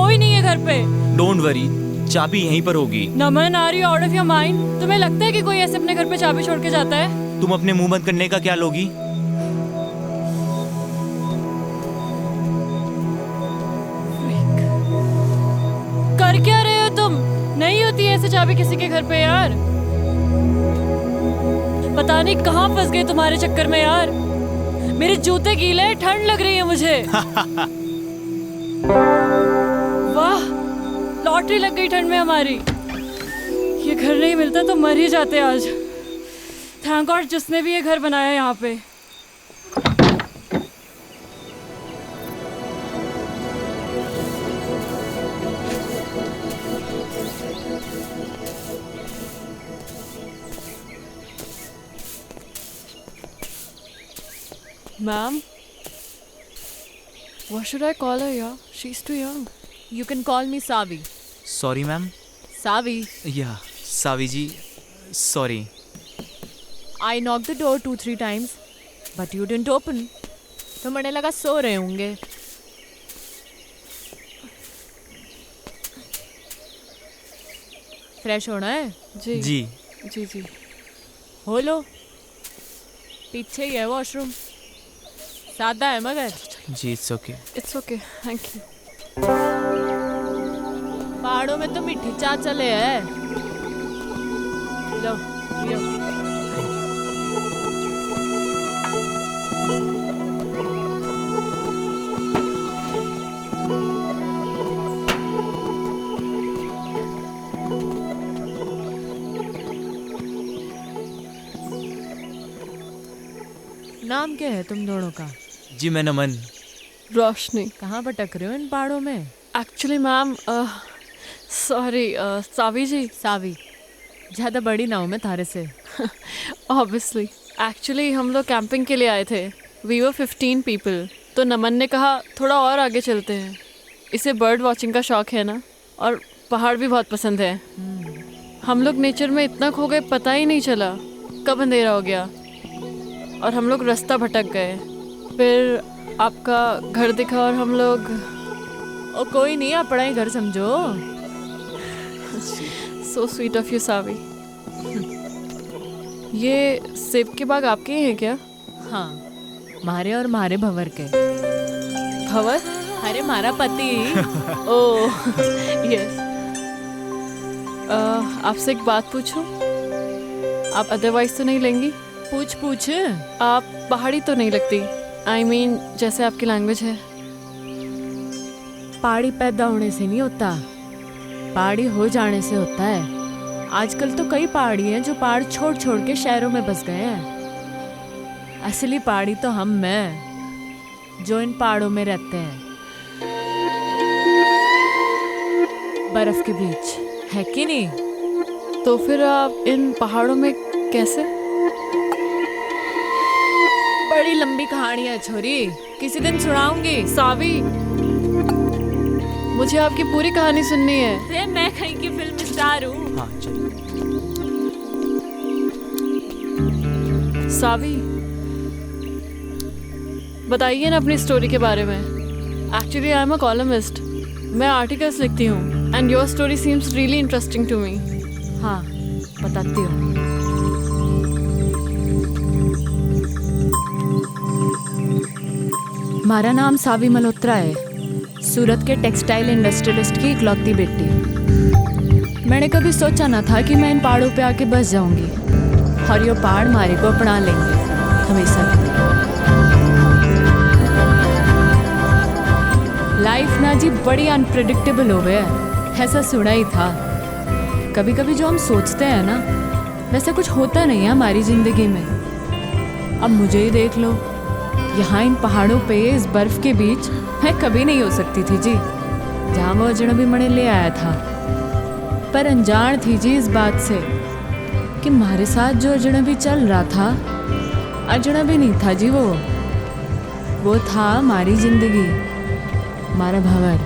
कोई नहीं है घर पे। डोंट वरी, चाबी यहीं पर होगी। Naman, are you out of your mind? तुम्हें लगता है कि कोई ऐसे अपने घर पे चाबी छोड़ के जाता है? तुम अपने मुंह बंद करने का क्या लोगी? कर क्या रहे हो तुम? नहीं होती ऐसे चाबी किसी के घर पे यार। पता नहीं कहाँ फंस गए तुम्हारे चक्कर में यार। मेरे जूते गीले, ठंड लग रही है मुझे। वाह, लॉटरी लग गई ठंड में हमारी। ये घर नहीं मिलता तो मर ही जाते आज। थैंक गॉड जिसने भी ये घर बनाया यहाँ पे। Ma'am, what should I call her? Yeah, she's too young. You can call me Savi. Sorry ma'am. Savi, या सावी जी, sorry. I knocked the door 2-3 times, but you didn't open. तो मैंने लगा सो रहे होंगे। फ्रेश होना है? जी जी जी जी। हो लो, पीछे ही है वॉशरूम। सादा है मगर। जी, it's okay. It's okay, thank you. पहाड़ों में तो मीठी चाय चले है। लो पियो। नाम क्या है तुम दोनों का? जी मैं नमन। रोशनी। कहाँ भटक रहे हो इन पहाड़ों में? एक्चुअली मैम, सॉरी, सावी जी। सावी, ज़्यादा बड़ी ना हूँ मैं थारे से। ऑब्वियसली। एक्चुअली हम लोग कैंपिंग के लिए आए थे। We were 15 people. तो नमन ने कहा थोड़ा और आगे चलते हैं। इसे बर्ड वॉचिंग का शौक है ना, और पहाड़ भी बहुत पसंद है। हम लोग नेचर में इतना खो गए, पता ही नहीं चला कब अंधेरा हो गया और हम लोग रास्ता भटक गए। फिर आपका घर दिखा और हम लोग। ओ कोई नहीं, अपना ही घर समझो। सो स्वीट ऑफ यू सावी। ये सेब के बाग आपके ही हैं क्या? हाँ, मारे और मारे भंवर के। भंवर? अरे मारा पति। Oh yes. आपसे एक बात पूछूं? आप अदरवाइज तो नहीं लेंगी? पूछ पूछ। आप पहाड़ी तो नहीं लगती। आई मीन जैसे आपकी लैंग्वेज है। पहाड़ी पैदा होने से नहीं होता, पहाड़ी हो जाने से होता है। आजकल तो कई पहाड़ी हैं जो पहाड़ छोड़ छोड़ के शहरों में बस गए हैं। असली पहाड़ी तो हम हैं जो इन पहाड़ों में रहते हैं, बर्फ के बीच, है कि नहीं? तो फिर आप इन पहाड़ों में कैसे? बड़ी लंबी कहानी है छोरी, किसी दिन सुनाऊंगी। सावी, मुझे आपकी पूरी कहानी सुननी है। अरे मैं कहीं की फिल्म स्टार हूँ। हाँ चलिए। सावी, बताइए ना अपनी स्टोरी के बारे में। Actually I am a columnist. मैं आर्टिकल्स लिखती हूँ and your story seems really interesting to me. हाँ बताती हूँ। हमारा नाम सावी मल्होत्रा है, सूरत के टेक्सटाइल इंडस्ट्रियलिस्ट की इकलौती बेटी। मैंने कभी सोचा ना था कि मैं इन पहाड़ों पे आके बस जाऊंगी और ये पहाड़ हमारे को अपना लेंगे हमेशा के लिए। लाइफ ना जी बड़ी अनप्रिडिक्टेबल हो गया है, ऐसा सुना ही था। कभी कभी जो हम सोचते हैं ना, वैसा कुछ होता नहीं है हमारी ज़िंदगी में। अब मुझे ही देख लो, यहाँ इन पहाड़ों पे इस बर्फ़ के बीच मैं कभी नहीं हो सकती थी जी, जहाँ वो अजनबी मणे ले आया था। पर अनजान थी जी इस बात से कि हमारे साथ जो अजनबी चल रहा था, अजनबी नहीं था जी, वो था हमारी ज़िंदगी, हमारा भंवर,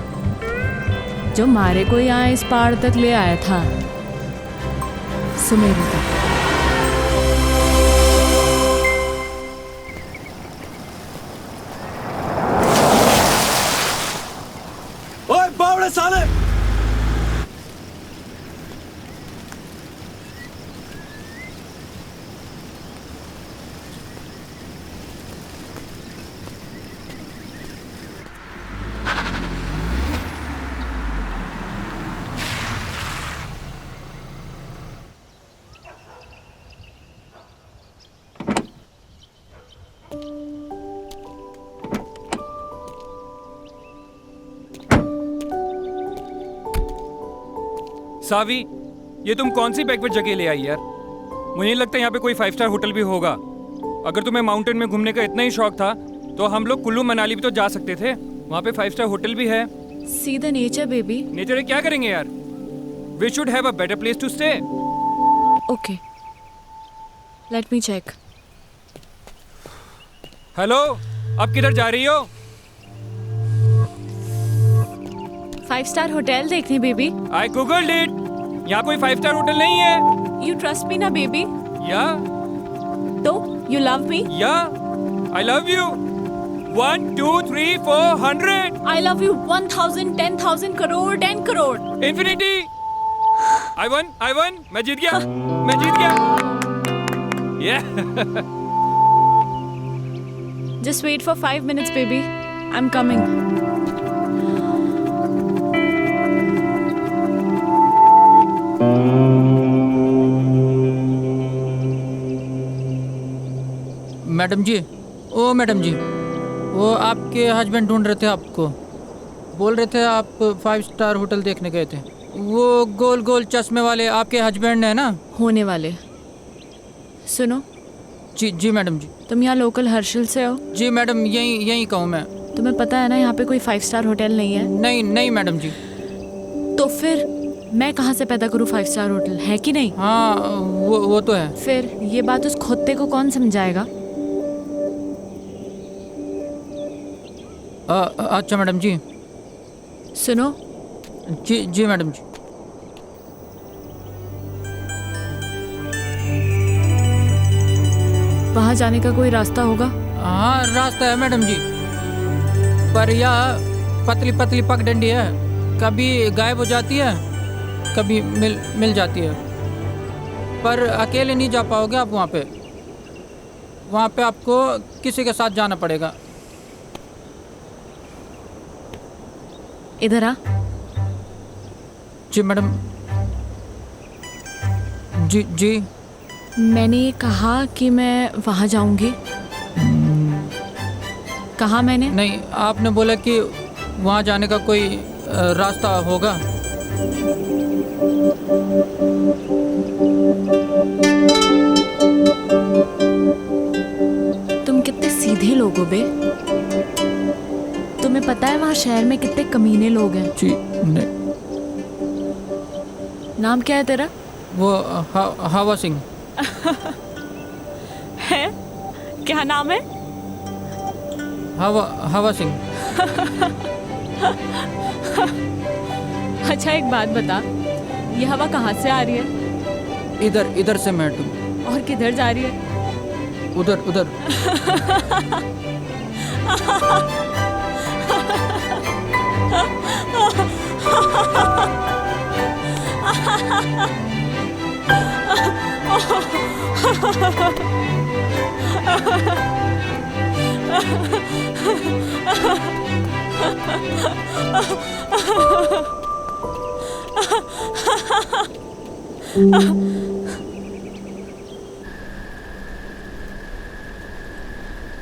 जो हमारे को यहाँ इस पहाड़ तक ले आया था, सुमेरु तक। बावड़े साले। सावी, ये तुम कौन सी बैकवर्ड जगह ले आई यार? मुझे नहीं लगता यहाँ पे कोई 5 स्टार होटल भी होगा। अगर तुम्हें माउंटेन में घूमने का इतना ही शौक था तो हम लोग कुल्लू मनाली भी तो जा सकते थे। वहाँ पे 5 स्टार होटल भी है। See the nature baby. Nature में क्या करेंगे यार? We should have a better place to stay. Okay, let me check. Hello, अब किधर जा रही हो? 5 स्टार होटल देखने बेबी। I googled it. यहाँ कोई 5 स्टार होटल नहीं है। यू ट्रस्ट मी ना बेबी? या तो यू लव मी? या I love you. 1 2 3 4 100 I love you 1000 10,000 crore 10 crore. Infinity. I won. मैं जीत गया। मैं जीत गया। Yeah. Just wait for 5 minutes baby. I'm coming. Madam ji, ओ मैडम जी, वो आपके हस्बैंड ढूंढ रहे थे आपको। बोल रहे थे आप 5 स्टार होटल देखने गए थे। वो गोल गोल चश्मे वाले आपके हस्बैंड है ना? होने वाले। सुनो। जी मैडम जी। तुम यहाँ लोकल हर्षल से हो? जी मैडम, यहीं कहूँ मैं। तुम्हें पता है ना यहाँ पे कोई 5 स्टार होटल नहीं है? नहीं मैडम जी। तो फिर मैं कहाँ से पैदा करूँ 5 स्टार होटल, है कि नहीं? हाँ, वो तो है। फिर ये बात उस खोते को कौन समझाएगा? अच्छा मैडम जी। सुनो। जी मैडम जी। वहाँ जाने का कोई रास्ता होगा? हाँ, रास्ता है मैडम जी, पर यह पतली पतली पगडंडी है। कभी गायब हो जाती है, कभी मिल जाती है। पर अकेले नहीं जा पाओगे आप वहाँ पे। वहाँ पे आपको किसी के साथ जाना पड़ेगा। इधर आ। जी मैडम। जी। मैंने ये कहा कि मैं वहाँ जाऊंगी। कहा मैंने? नहीं, आपने बोला कि वहाँ जाने का कोई रास्ता होगा। तुम कितने सीधे लोग हो बे। तुम्हें पता है वहाँ शहर में कितने कमीने लोग हैं? जी नहीं। नाम क्या है तेरा? वो हवा सिंह है? क्या नाम है? हवा सिंह। अच्छा एक बात बता, ये हवा कहाँ से आ रही है? इधर से मैडम। और किधर जा रही है? उधर।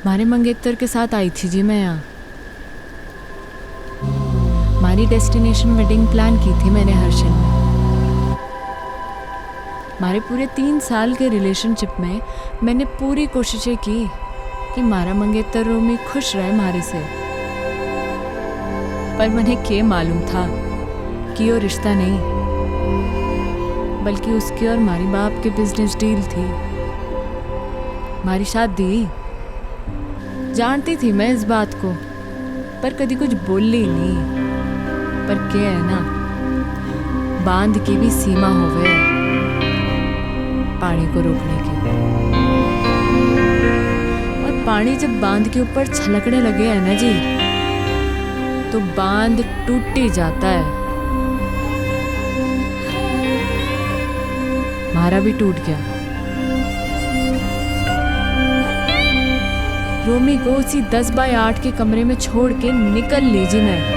मारे मंगेतर के साथ आई थी जी मैं यहाँ। हमारी डेस्टिनेशन वेडिंग प्लान की थी मैंने हर्षल में। हमारे पूरे 3 साल के रिलेशनशिप में मैंने पूरी कोशिशें की कि मारा मंगेतर रोमी खुश रहे हमारे से। पर मुझे क्या मालूम था कि वो रिश्ता नहीं, बल्कि उसकी और हमारी बाप की बिजनेस डील थी। हमारी शादी जानती थी मैं इस बात को, पर कभी कुछ बोली नहीं। पर क्या है ना, बांध की भी सीमा होवे पानी को रोकने की। और पानी जब बांध के ऊपर छलकने लगे है ना जी, तो बांध टूट ही जाता है। हमारा भी टूट गया। रोमी को उसी 10 बाय 8 के कमरे में छोड़ के निकल लीजिए मैं।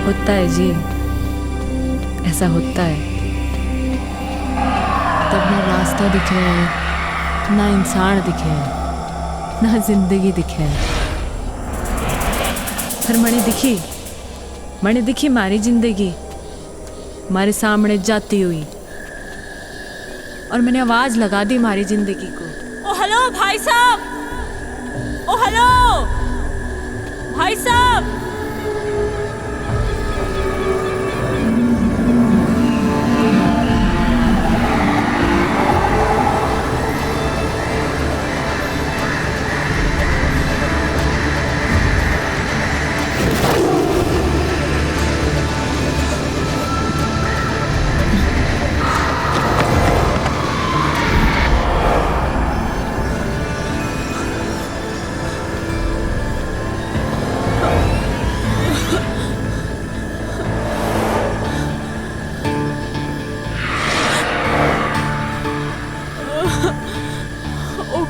होता है जी, ऐसा होता है। तब ना रास्ता दिखे है, ना इंसान दिखे है, ना जिंदगी दिखे है। पर मैंने दिखी हमारी जिंदगी हमारे सामने जाती हुई, और मैंने आवाज लगा दी हमारी जिंदगी को। ओ हेलो भाई साहब, ओ हेलो भाई साहब।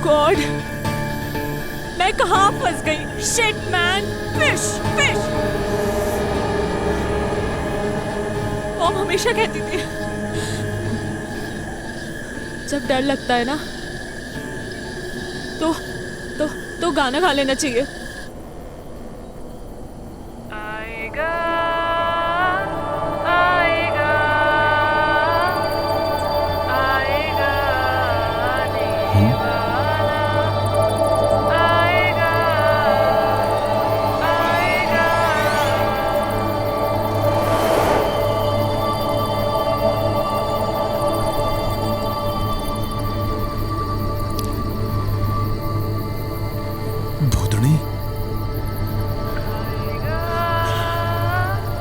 गॉड, मैं कहाँ फंस गई? Shit man, fish fish. Mom हमेशा कहती थी जब डर लगता है ना तो गाना गा लेना चाहिए। आएगा आएगा आएगा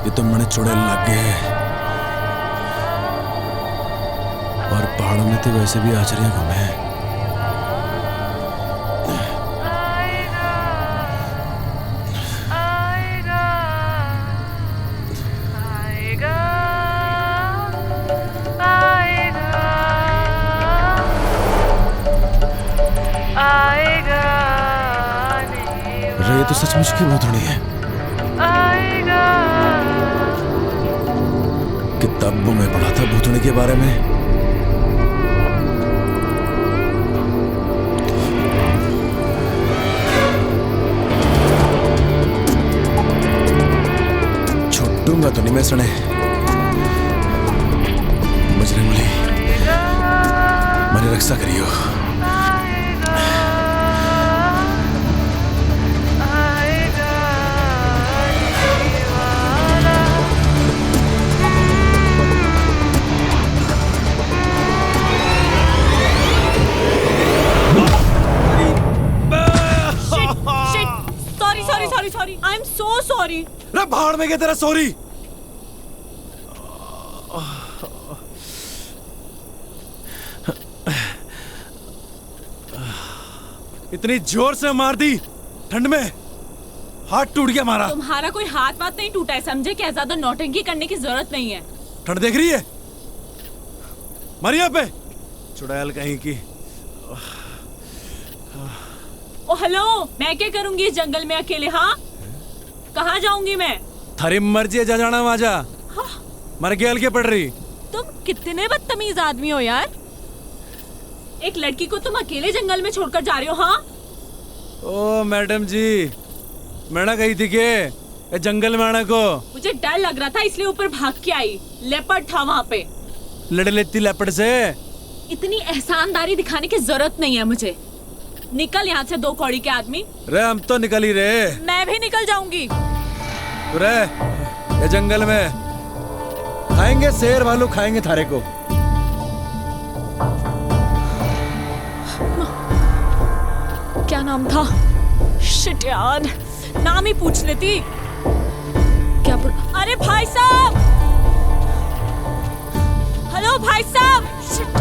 ये तो मने चुड़ैल लग गए हैं, और पहाड़ों में तो वैसे भी आचरियां कम है। अरे ये तो सचमुच की भूतनी है। किताबों में पढ़ा था भूतनी के बारे में। छुट्टूंगा तो नहीं मैं सुने। बजरंगबली मेरी रक्षा करियो। Sorry, I'm so sorry. रे भाड़ में गया तेरा सॉरी। इतनी जोर से मार दी ठंड में, हाथ टूट गया हमारा। तुम्हारा कोई हाथ वाथ नहीं टूटा है, समझे? क्या ज्यादा नौटंकी करने की जरूरत नहीं है। ठंड देख रही है मर यहाँ पे, चुड़ैल कहीं की। ओ हेलो, मैं क्या करूंगी इस जंगल में अकेले? हाँ, कहाँ जाऊंगी मैं? थारी मर्जी है, जा जाना वहां जा। हाँ? मर के हल्के पड़ रही। तुम कितने बदतमीज आदमी हो यार। एक लड़की को तुम अकेले जंगल में छोड़कर जा रहे हो? हाँ? ओ मैडम जी, मैंने कही थी कि जंगल में आने को। मुझे डर लग रहा था इसलिए ऊपर भाग के आई। लेपर्ड था वहाँ पे। लड़ लेती लेपर्ड से। इतनी एहसानदारी दिखाने की जरूरत नहीं है मुझे। निकल यहाँ से, 2 कौड़ी के आदमी। रे हम तो निकल ही रहे। मैं भी निकल जाऊंगी। रे ये जंगल में खाएंगे, शेर भालू खाएंगे थारे को। नाम था? शिट यार, नाम ही पूछ लेती। क्या अरे भाई साहब, हेलो भाई साहब। शिट।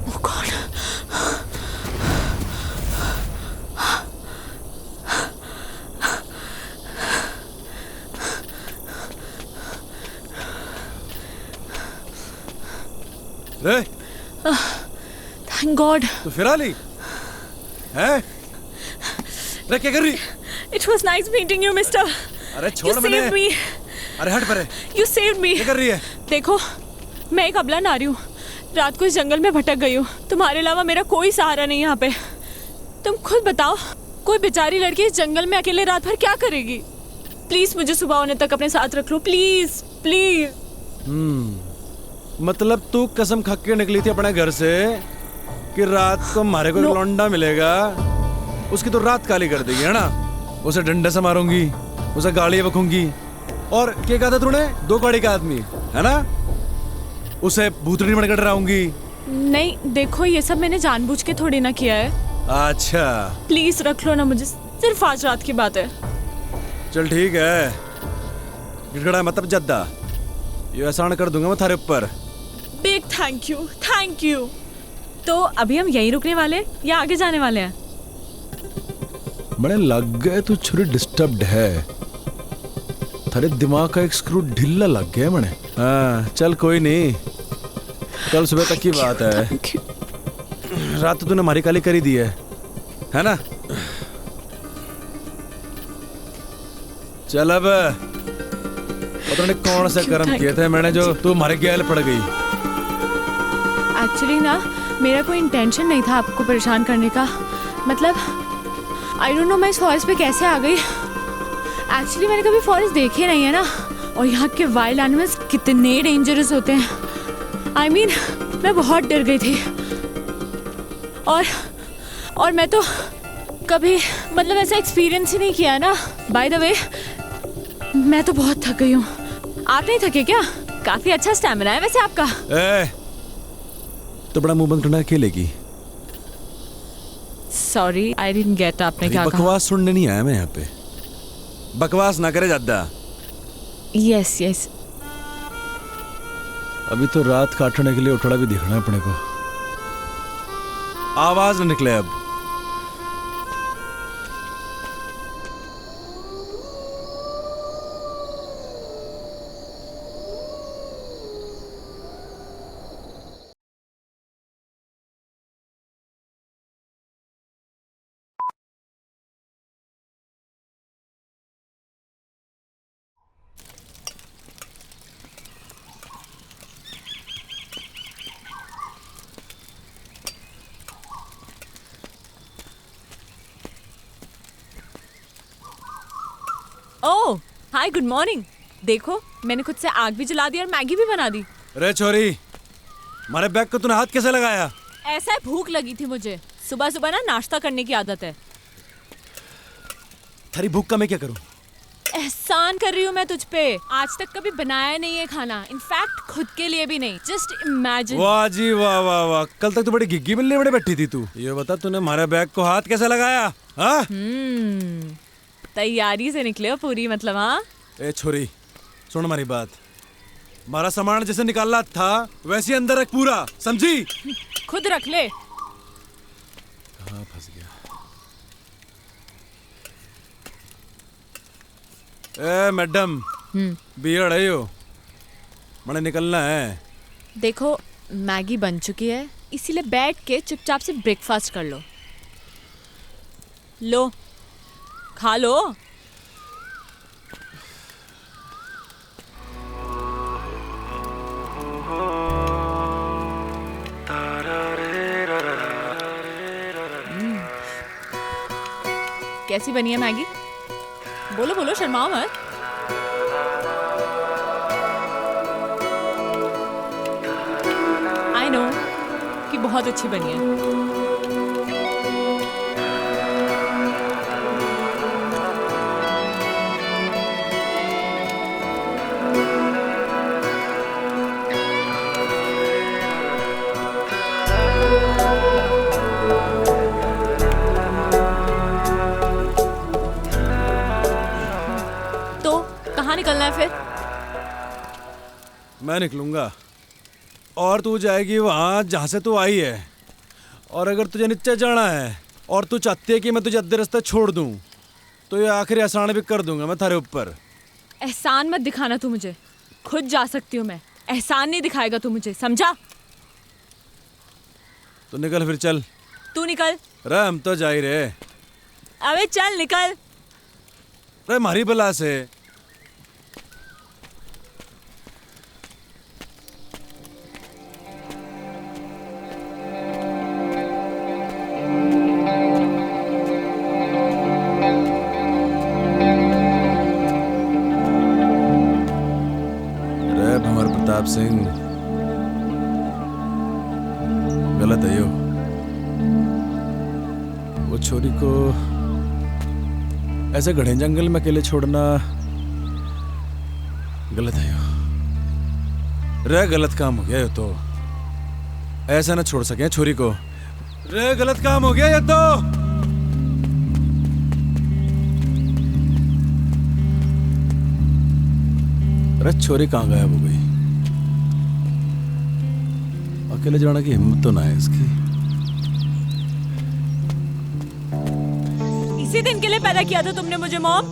Oh God. रे Thank God. तू फिर आ ली हैं? रे क्या कर रही? It was nice meeting you, mister. अरे You छोड़ मैंने। saved me. अरे हट परे। You saved me. क्या कर रही है? देखो, मैं एक अबला नारी हूँ। रात को इस जंगल में भटक गई हूँ। तुम्हारे अलावा मेरा कोई सहारा नहीं यहाँ पे। तुम खुद बताओ, कोई बेचारी लड़की इस जंगल में अकेले रात भर क्या करेगी? प्लीज मुझे सुबह होने तक अपने साथ रख लो, प्लीज प्लीज। मतलब तू कसम खा के निकली थी अपने घर से कि रात को हमारे को एक लौंडा मिलेगा, उसकी तो रात काली कर देगी, है ना? उसे डंडे से मारूंगी, उसे गाड़ी बकूंगी, और क्या कहा था तूने? 2 गाड़ी का आदमी, है ना? उसे भूतनी बनकर डराऊंगी। नहीं, देखो ये सब मैंने जानबूझ के थोड़ी ना किया है। अच्छा प्लीज रख लो ना मुझे, सिर्फ आज रात की बात है। चल ठीक है, गिड़गड़ा मतलब जद्दा, ये एहसान कर दूंगा मैं थारे ऊपर। Big thank you, thank you. तो अभी हम यहीं रुकने वाले हैं या आगे जाने वाले हैं? बड़े लग गए तू छुरी डिस्टर्ब्ड है, थारे दिमाग का एक स्क्रू ढीला लग गया मने। हाँ चल कोई नहीं, कल सुबह तक की बात है। Thank you. रात तो तूने हमारी काली करी दी है ना? चल अब पता नहीं कौन से कर्म किए थे मैंने जो तू हमारे गैल पड़ गई। एक्चुअली ना मेरा कोई इंटेंशन नहीं था आपको परेशान करने का। मतलब आई डोंट नो मैं इस फॉरेस्ट पे कैसे आ गई। एक्चुअली मैंने कभी फॉरेस्ट देखे नहीं है ना, और यहाँ के वाइल्ड एनिमल्स कितने डेंजरस होते हैं। आई मीन मैं बहुत डर गई थी, और मैं तो कभी मतलब ऐसा एक्सपीरियंस ही नहीं किया ना। बाय द वे मैं तो बहुत थक गई हूँ। आप नहीं थके क्या? काफी अच्छा स्टैमिना है वैसे आपका। तो बड़ा मुंह बंद करना अकेले की। सॉरी आई डिडंट गेट, आपने क्या कहा? बकवास सुनने नहीं आया मैं यहाँ पे, बकवास ना करे ज्यादा। Yes yes. अभी तो रात काटने के लिए उठड़ा भी दिखना है अपने को, आवाज न निकले अब। ओह हाय, गुड मॉर्निंग। देखो मैंने खुद से आग भी जला दी और मैगी भी बना दी। रे छोरी, हमारे बैग को तूने हाथ कैसे लगाया? ऐसा है, भूख लगी थी मुझे। सुबह सुबह ना नाश्ता करने की आदत है। थारी भूख का मैं क्या करूं? एहसान कर रही हूँ मैं तुझ पे। आज तक कभी बनाया नहीं है खाना, इनफैक्ट खुद के लिए भी नहीं। Just imagine. वाह जी वाह वाह वाह, कल तक तो बड़ी घिग्गी मिलने बड़े बैठी थी तू। ये बता तूने हमारे बैग को हाथ कैसे लगाया? हाँ? तैयारी से निकले हो पूरी, मतलब। हाँ ए छोरी सुन हमारी बात, हमारा सामान जैसे निकालना था वैसे ही अंदर रख पूरा, समझी? खुद रख ले। कहाँ फंस गया? ए मैडम, बियर है यो, मैंने निकलना है। देखो मैगी बन चुकी है, इसीलिए बैठ के चुपचाप से ब्रेकफास्ट कर लो। लो खा लो। कैसी बनी है मैगी? बोलो बोलो, शर्माओ मत। आई नो कि बहुत अच्छी बनी है। निकलना है फिर? मैं निकलूंगा और तू जाएगी वहां जहां से तू आई है। और अगर तुझे नीचे जाना है और तू चाहती है कि मैं तुझे अद्धे रास्ते छोड़ दूं तो ये आखिरी एहसान भी कर दूंगा मैं थारे ऊपर। एहसान मत दिखाना तू मुझे, खुद जा सकती हूँ मैं, एहसान नहीं दिखाएगा तू मुझे, समझा? तो निकल फिर चल। तू निकल। रे हम तो जा ही रहे। अबे चल निकल। रे मारी बला से। रे भंवर प्रताप सिंह, गलत है यो। वो छोरी को ऐसे घने जंगल में अकेले छोड़ना गलत है यो। रे गलत काम हो गया ये तो, ऐसा ना छोड़ सके छोरी को। रे गलत काम हो गया ये तो। अरे छोरी कहाँ गायब हो गई? अकेले जाने की हिम्मत तो ना है इसकी। इसी दिन के लिए पैदा किया था तुमने मुझे मॉम?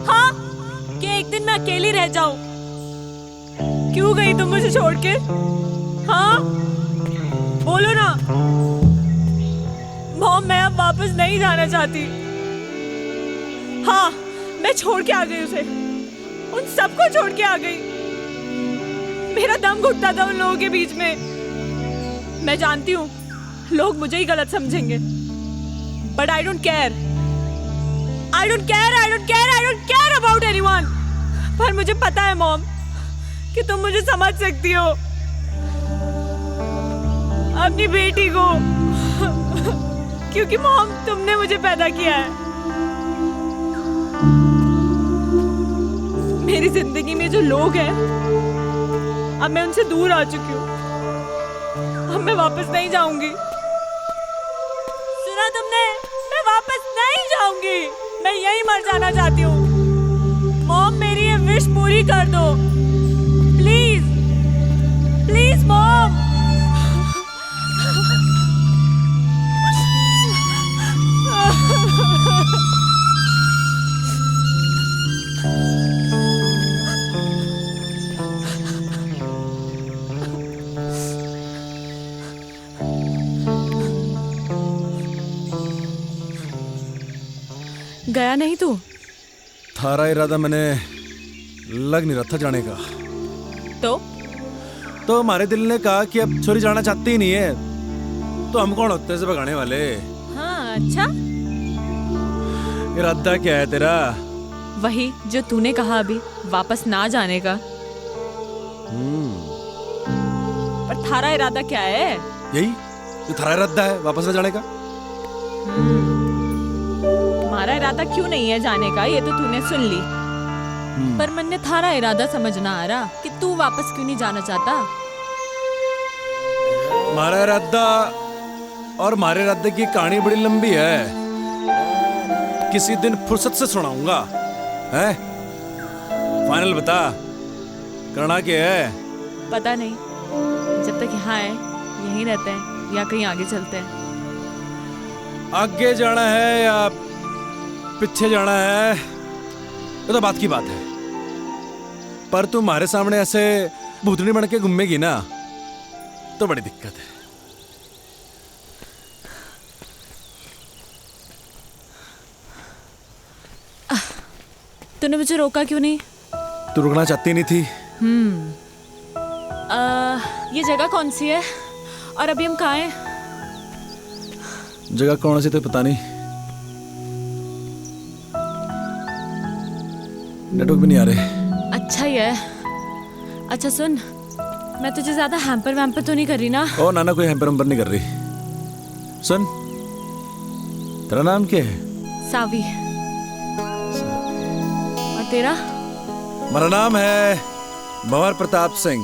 हाँ, कि एक दिन मैं अकेली रह जाऊं? क्यों गई तुम मुझे छोड़ के? हाँ, बोलो ना। मॉम मैं अब वापस नहीं जाना चाहती। हाँ, मैं छोड़ के आ गई उसे, उन सबको छोड़ के आ गई। मेरा दम घुटता था उन लोगों के बीच में। मैं जानती हूँ लोग मुझे ही गलत समझेंगे, but I don't care. I don't care about anyone. पर मुझे पता है मॉम कि तुम मुझे समझ सकती हो, अपनी बेटी को, क्योंकि मॉम तुमने मुझे पैदा किया है। मेरी जिंदगी में जो लोग हैं अब मैं उनसे दूर आ चुकी हूँ। अब मैं वापस नहीं जाऊंगी। सुना तुमने? मैं वापस नहीं जाऊंगी। मैं यहीं मर जाना चाहती हूँ। मॉम मेरी ये विश पूरी कर दो प्लीज, प्लीज मॉम। गया नहीं तू? थारा इरादा मैंने लग नहीं रहा था जाने का। तो हमारे दिल ने कहा कि अब छोरी जाना चाहती ही नहीं है, तो हम कौन होते हैं इसे भगाने वाले? हाँ अच्छा, इरादा क्या है तेरा? वही जो तूने कहा अभी, वापस ना जाने का। पर थारा इरादा क्या है? यही जो थारा इरादा है, वापस न जाने का। हमारा इरादा क्यों नहीं है जाने का, ये तो तूने सुन ली। पर मन ने थारा इरादा समझ ना आ रहा कि तू वापस क्यों नहीं जाना चाहता। हमारा इरादा और हमारे इरादे की कहानी बड़ी लंबी है, किसी दिन फुर्सत से सुनाऊंगा। हैं? फाइनल बता, करना क्या है? पता नहीं, जब तक यहाँ है यहीं रहते हैं या कहीं आगे चलते हैं। आगे जाना है या पीछे जाना है ये तो बात की बात है, पर तू हमारे सामने ऐसे भूतनी बन के घूमेगी ना तो बड़ी दिक्कत है। तूने मुझे रोका क्यों नहीं? तू रुकना चाहती नहीं थी। ये जगह कौन सी है और अभी हम कहाँ हैं? जगह कौन सी तो पता नहीं, नेटवर्क भी नहीं आ रहे। अच्छा ही है। अच्छा सुन, मैं तुझे ज्यादा हैम्पर वैम्पर तो नहीं कर रही ना? ओ नाना, कोई हैम्पर वैम्पर नहीं कर रही। सुन, तेरा नाम क्या है? सावी। और तेरा? मेरा नाम है भंवर प्रताप सिंह।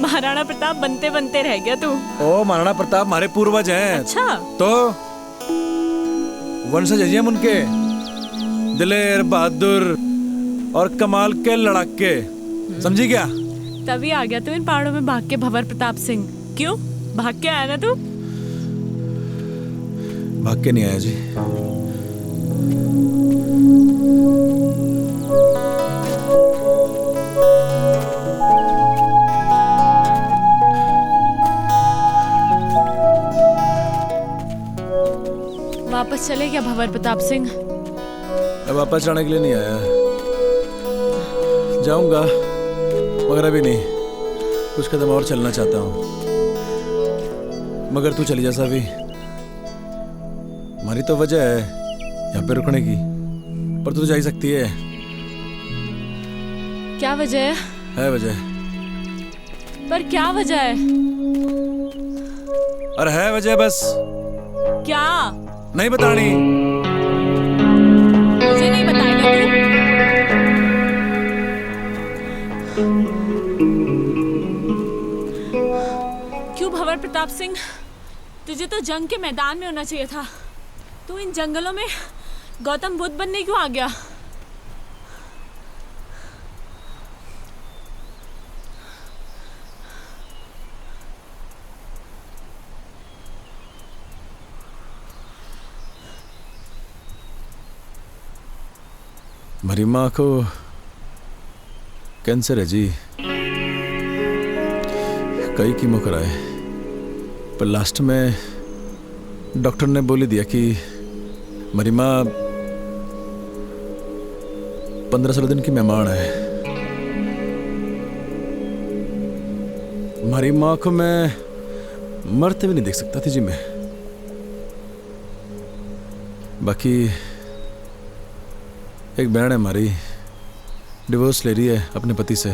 महाराणा प्रताप बनते बनते रह गया तू। ओ महाराणा प्रताप हमारे पूर्वज हैं। अच्छा, तो वंशज हैं हम उनके, दिलेर बहादुर और कमाल के लड़ाके, समझी क्या? तभी आ गया तू इन पहाड़ों में भाग के भंवर प्रताप सिंह। क्यों भाग के आया ना तू? भाग के नहीं आया जी। वापस चले क्या भंवर प्रताप सिंह? मैं वापस जाने के लिए नहीं आया, जाऊंगा मगर अभी नहीं, कुछ कदम और चलना चाहता हूँ। मगर तू चली जा सावी, हमारी तो वजह है यहाँ पे रुकने की, पर तू जा ही सकती है। क्या वजह है वजह, पर क्या वजह है? अरे है वजह, बस क्या? नहीं बतानी। मुझे नहीं बताएगा तू? क्यों भंवर प्रताप सिंह, तुझे तो जंग के मैदान में होना चाहिए था। तू इन जंगलों में गौतम बुद्ध बनने क्यों आ गया? मेरी माँ को कैंसर है जी, कई कीमो कराए, पर लास्ट में डॉक्टर ने बोली दिया कि मेरी माँ 15-16 दिन की मेहमान है। हमारी माँ को मैं मरते भी नहीं देख सकता थी जी मैं। बाकी एक बहन है हमारी, डिवोर्स ले रही है अपने पति से।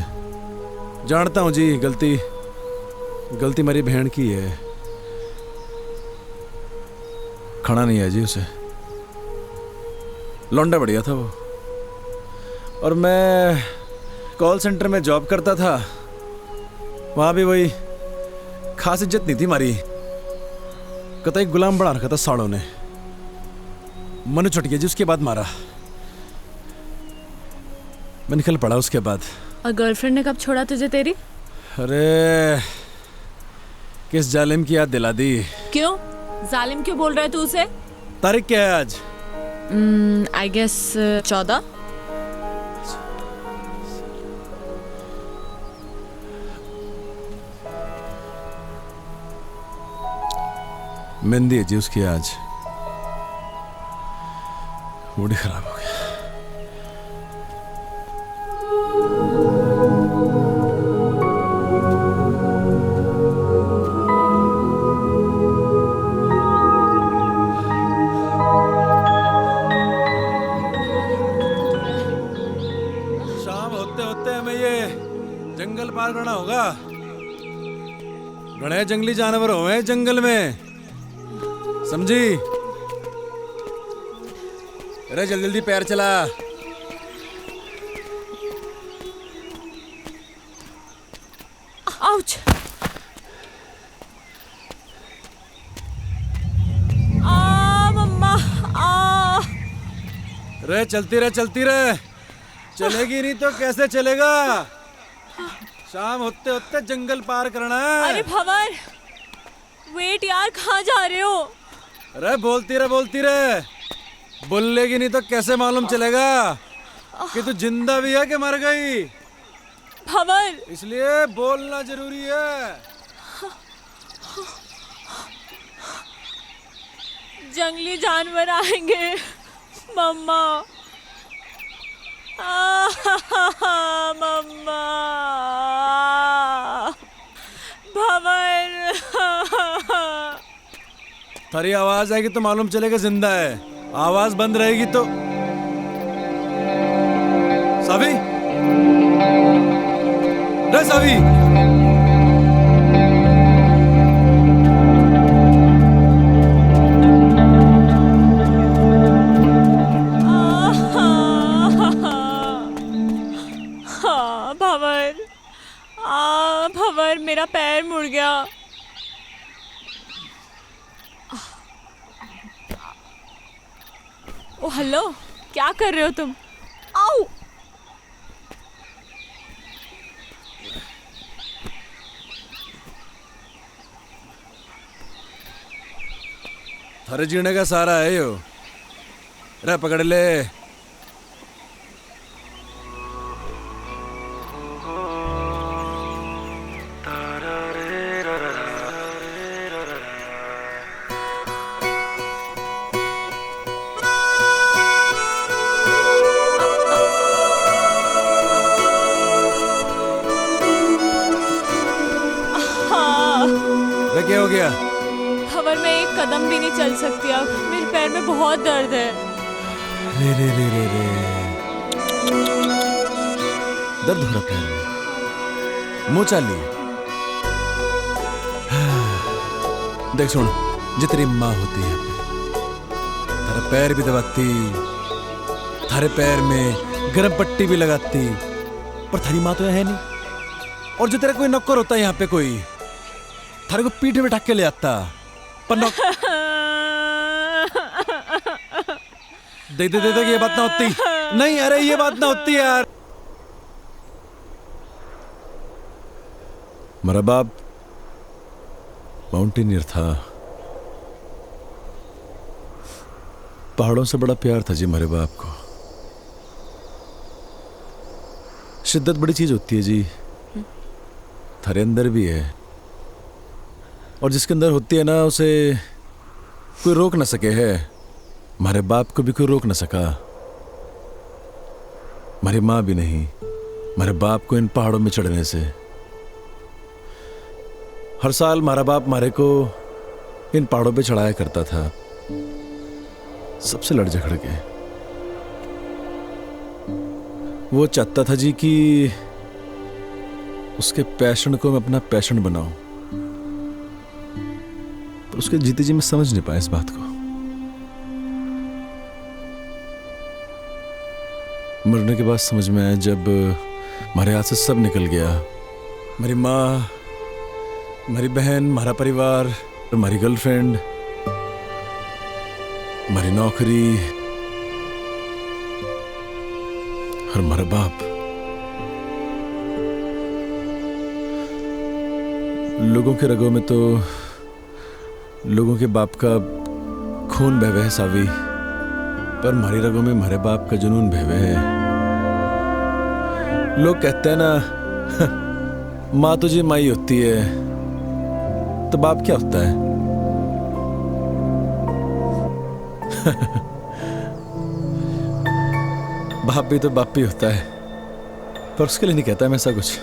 जानता हूँ जी, गलती मेरी बहन की है, खाना नहीं है जी उसे। लौंडा बढ़िया था वो, और मैं कॉल सेंटर में जॉब करता था, वहाँ भी वही खास इज्जत नहीं थी हमारी, कतई गुलाम बना रखा था साड़ों ने। मनु चट गया जी, उसके बाद मारा, मैं निकल पड़ा उसके बाद। और गर्लफ्रेंड ने कब छोड़ा तुझे तेरी? अरे किस जालिम की याद दिला दी। क्यों जालिम क्यों बोल रहा है तू उसे? तारीख क्या है आज? I guess 14। मेहंदी है जी उसकी आज, मूड ही खराब हो गया। शाम होते होते हमें ये जंगल पार करना होगा। घने जंगली जानवर हुए जंगल में, समझी? अरे जल्दी जल्दी पैर चला। आउच! आ मम्मा आ! रे चलती रहे, चलेगी नहीं तो कैसे चलेगा? शाम होते होते जंगल पार करना है। अरे भंवर, वेट यार, कहाँ जा रहे हो? अरे बोलती रहे, बोलेगी नहीं तो कैसे मालूम चलेगा कि तू जिंदा भी है कि मर गई? भंवर, इसलिए बोलना जरूरी है। जंगली जानवर आएंगे मम्मा। मम्मा, भंवर। तेरी आवाज आएगी तो मालूम चलेगा जिंदा है, आवाज बंद रहेगी तो। सावी, रे सावी, भंवर, मेरा पैर मुड़ गया। ओ हेलो, क्या कर रहे हो तुम? आओ! थारे जीने का सारा है यो। रे पकड़ ले। रे क्या हो गया? खबर मैं एक कदम भी नहीं चल सकती अब, मेरे पैर में बहुत दर्द है। रे रे रे रे रे दर्द हो रहा पैर में। मुंह चाली। देख सुन, जो तेरी माँ होती है थारा पैर भी दबाती, थारे पैर में गर्म पट्टी भी लगाती, पर थारी माँ तो है नहीं। और जो तेरा कोई नौकर होता है यहाँ पे कोई, थारे को पीठ में ढक के ले आता, पर देख दे दे ये बात ना होती। नहीं अरे ये बात ना होती यार। मेरा बाप माउंटेनियर था, पहाड़ों से बड़ा प्यार था जी मेरे बाप को। शिद्दत बड़ी चीज होती है जी, थारे अंदर भी है, और जिसके अंदर होती है ना उसे कोई रोक ना सके है। हमारे बाप को भी कोई रोक ना सका, हमारी माँ भी नहीं, हमारे बाप को इन पहाड़ों में चढ़ने से। हर साल हमारा बाप हमारे को इन पहाड़ों पे चढ़ाया करता था, सबसे लड़ झगड़ के। वो चाहता था जी कि उसके पैशन को मैं अपना पैशन बनाऊं, पर उसके जीते जी मैं समझ नहीं पाया इस बात को। मरने के बाद समझ में आया जब हमारे हाथ से सब निकल गया। मेरी माँ, हमारी बहन, हमारा परिवार, हमारी गर्लफ्रेंड, हमारी नौकरी और हमारा बाप। लोगों के रगों में तो लोगों के बाप का खून बह है सावी, पर हमारी रगों में हमारे बाप का जुनून बह है। लोग कहते हैं ना माँ तुझे माई होती है, तो बाप क्या होता है? बाप भी तो बाप ही होता है, पर उसके लिए नहीं कहता मैं ऐसा कुछ।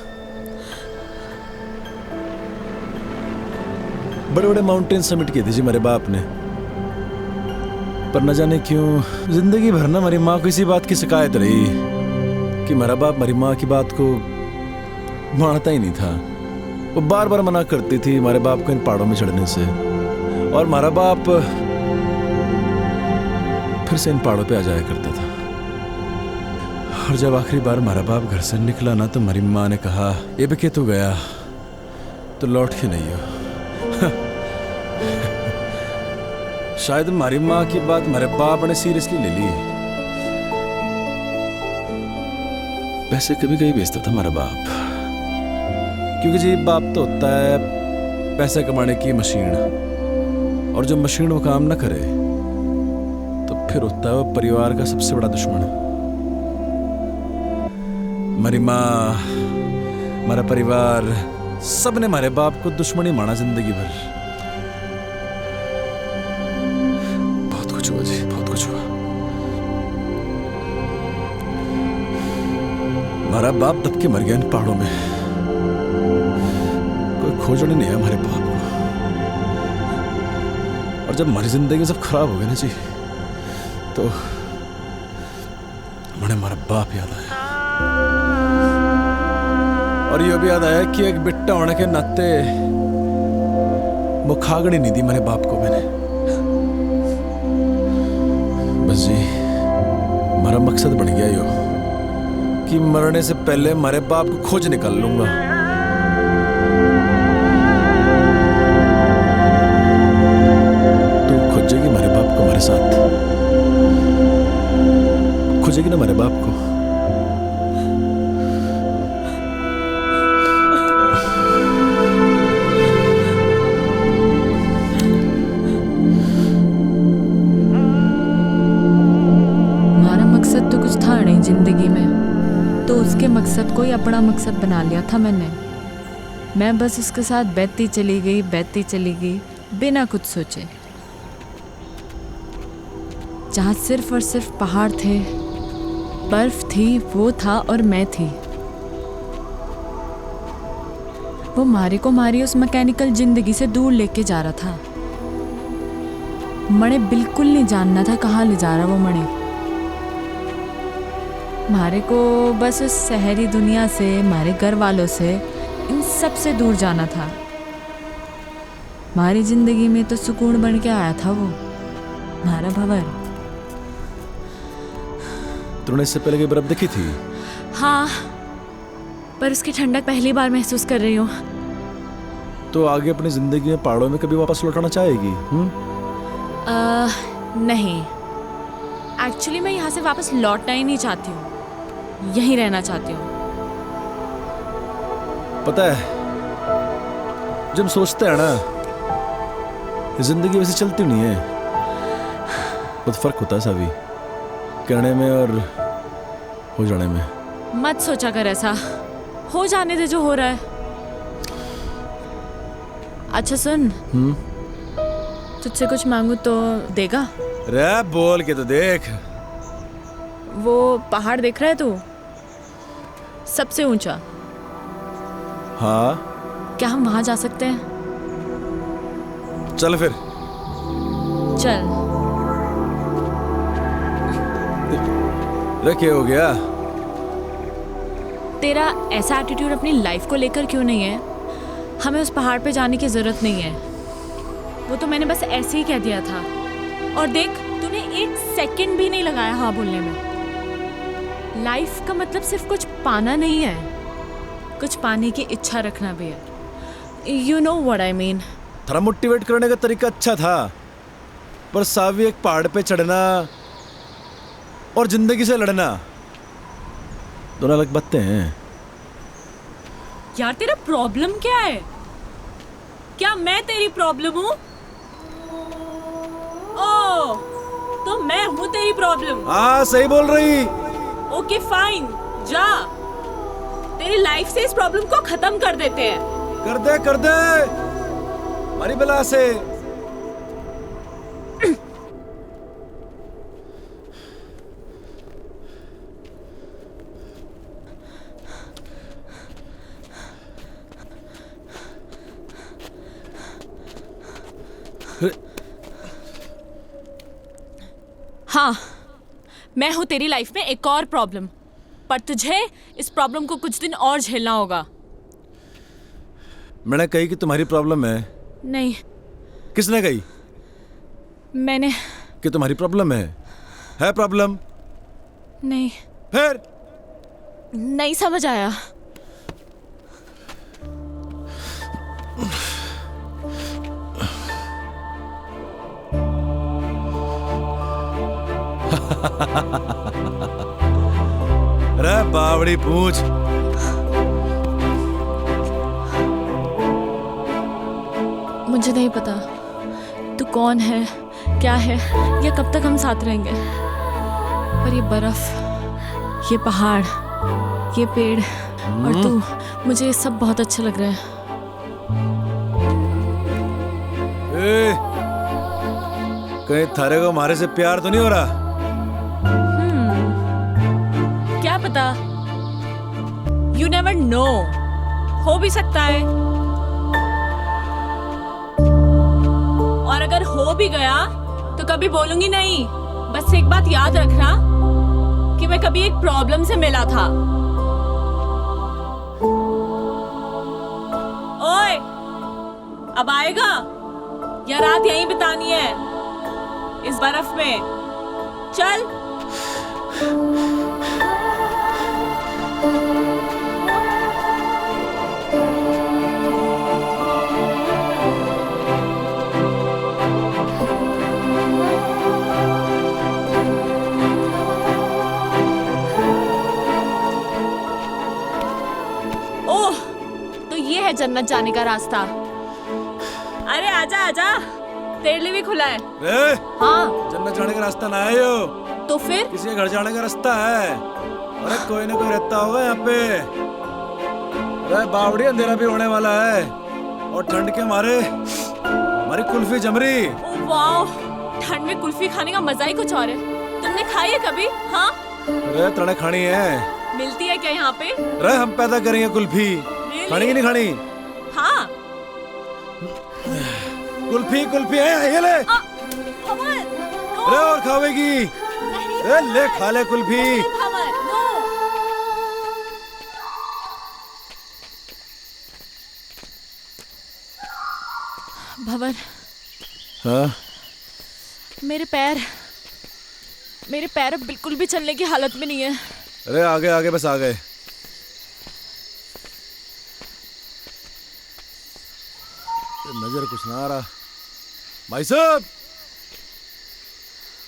बड़े बड़े माउंटेन समिट किए थे जी मेरे बाप ने, पर न जाने क्यों जिंदगी भर ना हमारी माँ को इसी बात की शिकायत रही कि मेरा बाप हमारी माँ की बात को मानता ही नहीं था। वो बार बार मना करती थी हमारे बाप को इन पहाड़ों में चढ़ने से, और हमारा बाप फिर से इन पहाड़ों पे आ जाया करता था। और जब आखिरी बार हमारा बाप घर से निकला ना, तो हमारी माँ ने कहा ये भी तू गया तो लौट के नहीं हो। शायद हमारी माँ की बात हमारे बाप ने सीरियसली ले ली। पैसे कभी कभी बेचता था हमारा बाप, क्योंकि जी बाप तो होता है पैसे कमाने की मशीन, और जब मशीन वो काम ना करे तो फिर होता है वो परिवार का सबसे बड़ा दुश्मन। हमारी माँ, हमारा परिवार, सब ने हमारे बाप को दुश्मन ही माना जिंदगी भर। बहुत कुछ हुआ जी, बहुत कुछ हुआ। हमारा बाप दब के मर गया इन पहाड़ों में, कोई खोजने नहीं है हमारे बाप को। और जब हमारी जिंदगी सब खराब हो गई ना जी, तो मुझे हमारा बाप याद आया। और ये भी याद आया कि एक बिट्टा होने के नाते वो खागड़ी नहीं दी मेरे बाप को मैंने। बस जी हमारा मकसद बन गया यो कि मरने से पहले हमारे बाप को खोज निकाल लूंगा। तू खोजेगी हमारे बाप को हमारे साथ, खोजेगी ना हमारे बाप को। कोई अपना मकसद बना लिया था मैंने। मैं बस उसके साथ बहती चली गई बिना कुछ सोचे। जहाँ सिर्फ और सिर्फ पहाड़ थे, बर्फ थी, वो था और मैं थी। वो मारे को मारी उस मैकेनिकल जिंदगी से दूर लेके जा रहा था। मणे बिल्कुल नहीं जानना था कहाँ ले जा रहा वो मणे। मारे को बस उस शहरी दुनिया से, मारे घर वालों से, इन सब से दूर जाना था। हमारी जिंदगी में तो सुकून बन के आया था वो, हमारा भंवर। तूने इससे पहले की बर्फ देखी थी? हाँ, पर उसकी ठंडक पहली बार महसूस कर रही हूँ। तो आगे अपनी जिंदगी में पहाड़ों में कभी वापस लौटाना चाहेगी? नहीं, एक्चुअली मैं यहाँ से वापस लौटना ही नहीं चाहती हूँ, यहीं रहना चाहती हूँ। पता है, जब हम सोचते हैं ना, जिंदगी वैसे चलती नहीं है। बहुत फर्क होता है सावी, कहने में और हो जाने में। मत सोचा कर ऐसा, हो जाने दे जो हो रहा है। अच्छा सुन, तुझसे कुछ मांगू तो देगा? रे बोल के तो देख। वो पहाड़ देख रहा है तू, सबसे ऊंचा? हाँ। क्या हम वहां जा सकते हैं? चल फिर। चल। रे क्या हो गया? तेरा ऐसा एटीट्यूड अपनी लाइफ को लेकर क्यों नहीं है? हमें उस पहाड़ पे जाने की जरूरत नहीं है, वो तो मैंने बस ऐसे ही कह दिया था। और देख, तूने 1 सेकंड भी नहीं लगाया हाँ बोलने में। लाइफ का मतलब सिर्फ कुछ पाना नहीं है, कुछ पाने की इच्छा रखना भी है। You know what I mean. थोड़ा मोटिवेट करने का तरीका अच्छा था, पर सावी एक पहाड़ पे चढ़ना और जिंदगी से लड़ना दोनों अलग बातें हैं। यार तेरा प्रॉब्लम क्या है? क्या मैं तेरी प्रॉब्लम हूँ? ओह, तो मैं हूँ तेरी प्रॉब्लम? हाँ सही बोल रही। ओके फाइन, जा, तेरी लाइफ से इस प्रॉब्लम को खत्म कर देते हैं। कर दे हमारी बला से। हाँ, मैं हूँ तेरी लाइफ में एक और प्रॉब्लम, पर तुझे इस प्रॉब्लम को कुछ दिन और झेलना होगा। मैंने कही कि तुम्हारी प्रॉब्लम है? नहीं। किसने कही? मैंने। कि तुम्हारी प्रॉब्लम है प्रॉब्लम? नहीं। फिर? नहीं समझ आया। अरे बावड़ी पूछ। मुझे नहीं पता तू कौन है, क्या है, या कब तक हम साथ रहेंगे, पर ये बर्फ, ये पहाड़, ये पेड़ और तू, मुझे ये सब बहुत अच्छा लग रहा है। कहीं थारे को हमारे से प्यार तो नहीं हो रहा? क्या पता, यू नेवर नो, हो भी सकता है। और अगर हो भी गया तो कभी बोलूंगी नहीं। बस एक बात याद रखना कि मैं कभी एक प्रॉब्लम से मिला था। ओए, अब आएगा या रात यहीं बितानी है इस बर्फ में? चल। ओह, तो ये है जन्नत जाने का रास्ता। अरे आजा आजा, तेरे लिए भी खुला है। हाँ, जन्नत जाने का रास्ता ना है यो, तो फिर किसी के घर जाने का रास्ता है। अरे कोई ना कोई रहता होगा यहाँ पे। अरे बावड़ी, अंधेरा भी होने वाला है और ठंड के मारे हमारी कुल्फी जम रही। ओह वाओ, ठंड में कुल्फी खाने का मजा ही कुछ और है। तुमने खाई है कभी? हाँ, अरे तड़े खानी है। मिलती है क्या यहाँ पे? अरे हम पैदा करेंगे कुल्फी। खानी की नहीं खानी? हाँ। कुल्फी कुल्फी है, ये ले। भंवर, नो। अरे और खावेगी? नहीं, अरे ले, खा ले कुल्फी। भंवर, नो। भंवर, हाँ? मेरे पैर अब बिल्कुल भी चलने की हालत में नहीं है। अरे आगे आगे, बस आ गए। नजर कुछ ना आ रहा। भाई साहब,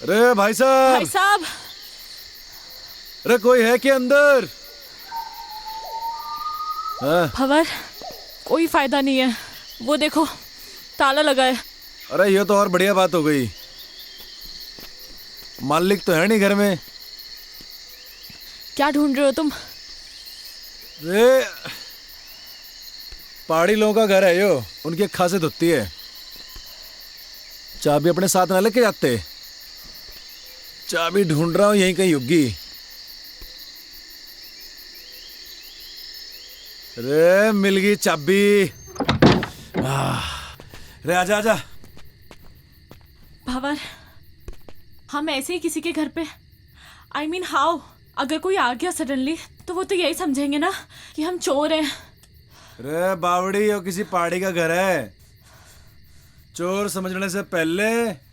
अरे भाई साहब, भाई साहब, अरे कोई है क्या अंदर? हाँ? भंवर, कोई फायदा नहीं है। वो देखो, ताला लगा है। अरे ये तो और बढ़िया बात हो गई। मालिक तो है नहीं घर में। क्या ढूंढ रहे हो तुम? अरे पहाड़ी लोगों का घर है यो, उनकी एक खासियत होती है, चाबी अपने साथ ना लेके जाते। चाबी ढूंढ रहा हूं, यहीं कहीं होगी। अरे मिल गई चाबी। अरे आजा आजा। भंवर, हम ऐसे ही किसी के घर पे, I mean हाउ, अगर कोई आ गया सडनली तो वो तो यही समझेंगे ना कि हम चोर हैं। अरे बावड़ी, और किसी पहाड़ी का घर है। चोर समझने से पहले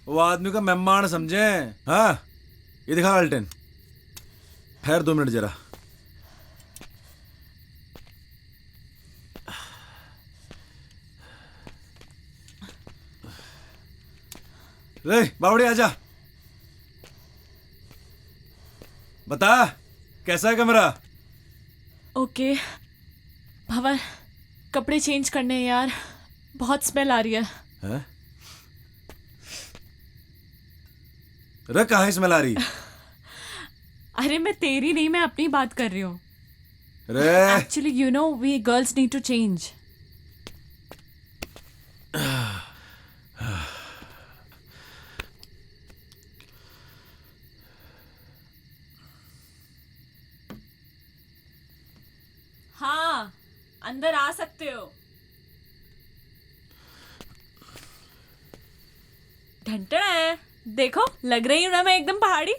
वो आदमी का मेहमान समझे। हाँ, ये दिखा अल्टन। ठहर 2 मिनट जरा। रे बावड़ी आजा, बता कैसा है कमरा? ओके भंवर, कपड़े चेंज करने हैं यार, बहुत स्मेल आ रही है। हैं? अरे कहाँ स्मेल आ रही? अरे मैं तेरी नहीं, मैं अपनी बात कर रही हूँ। अरे actually you know we girls need to change. हाँ, अंदर आ सकते हो। ढंटड़ा है, देखो लग रही हूँ ना मैं एकदम पहाड़ी।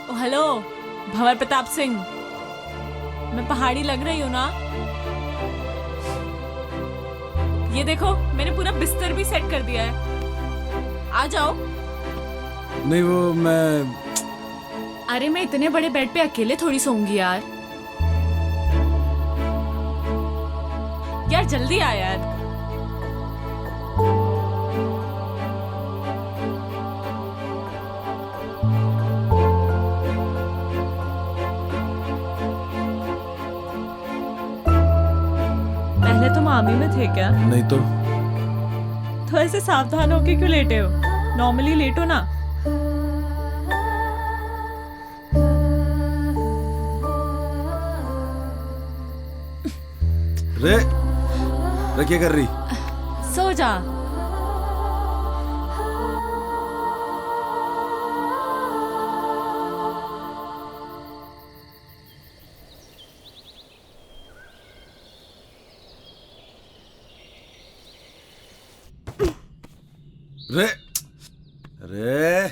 ओ हेलो भंवर प्रताप सिंह, मैं पहाड़ी लग रही हूँ ना? ये देखो मैंने पूरा बिस्तर भी सेट कर दिया है, आ जाओ। नहीं वो मैं, अरे मैं इतने बड़े बेड पे अकेले थोड़ी सोऊंगी यार। यार जल्दी आ यार। पहले तुम आर्मी में थे क्या? नहीं तो ऐसे सावधान होके क्यों लेटे हो? नॉर्मली लेटो ना। रे क्या कर रही? सो जा। रे रे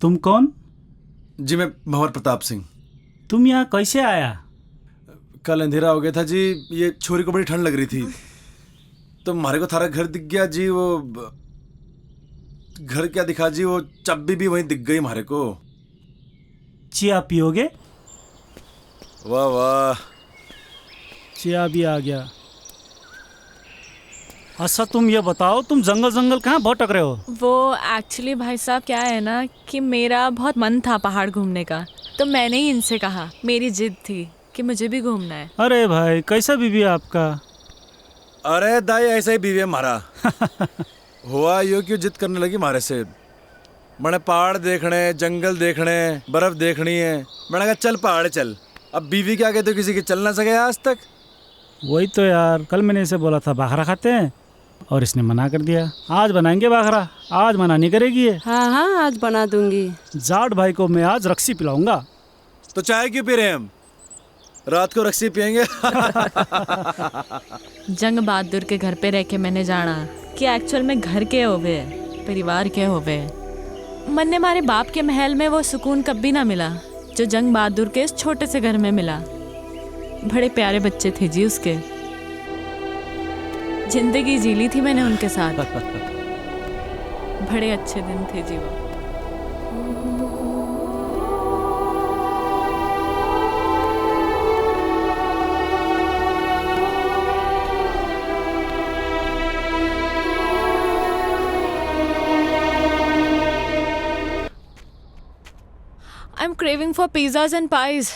तुम कौन? जी मैं भंवर प्रताप सिंह। तुम यहाँ कैसे आया? कल अंधेरा हो गया था जी, ये छोरी को बड़ी ठंड लग रही थी तो हमारे को थारा घर दिख गया जी। वो घर क्या दिखा जी, वो चाबी भी वहीं दिख गई हमारे को। चिया पियोगे? वाह वाह, चिया भी आ गया। अच्छा तुम ये बताओ, तुम जंगल जंगल कहाँ भटक रहे हो? वो एक्चुअली भाई साहब क्या है ना कि मेरा बहुत मन था पहाड़ घूमने का, तो मैंने ही इनसे कहा, मेरी जिद थी कि मुझे भी घूमना है। अरे भाई कैसा बीवी है आपका? अरे दाई ऐसा ही बीवी है हमारा। हुआ यो क्यों जिद करने लगी हमारे से। मैंने पहाड़ देखने, जंगल देखने, बर्फ देखनी है। मैंने कहा चल पहाड़ चल। अब बीवी के आगे तो किसी के चल ना सके आज तक। वही तो यार, कल मैंने इसे बोला था बाखरा खाते हैं और इसने मना कर दिया। आज बनाएंगे बाखरा, आज मना नहीं करेगी ये। हाँ हाँ आज बना दूंगी। जाट भाई को मैं आज रक्सी पिलाऊंगा। तो चाय क्यों पी रहे हैं हम? रात को रक्सी पियेंगे। जंग बहादुर के घर पे रह के मैंने जाना कि एक्चुअल में घर के होवे, परिवार के होवे। मन ने हमारे बाप के महल में वो सुकून कभी ना मिला जो जंग बहादुर के इस छोटे से घर में मिला। बड़े प्यारे बच्चे थे जी उसके। जिंदगी जी ली थी मैंने उनके साथ। बड़े अच्छे दिन थे जी वो। I'm craving for pizzas and pies.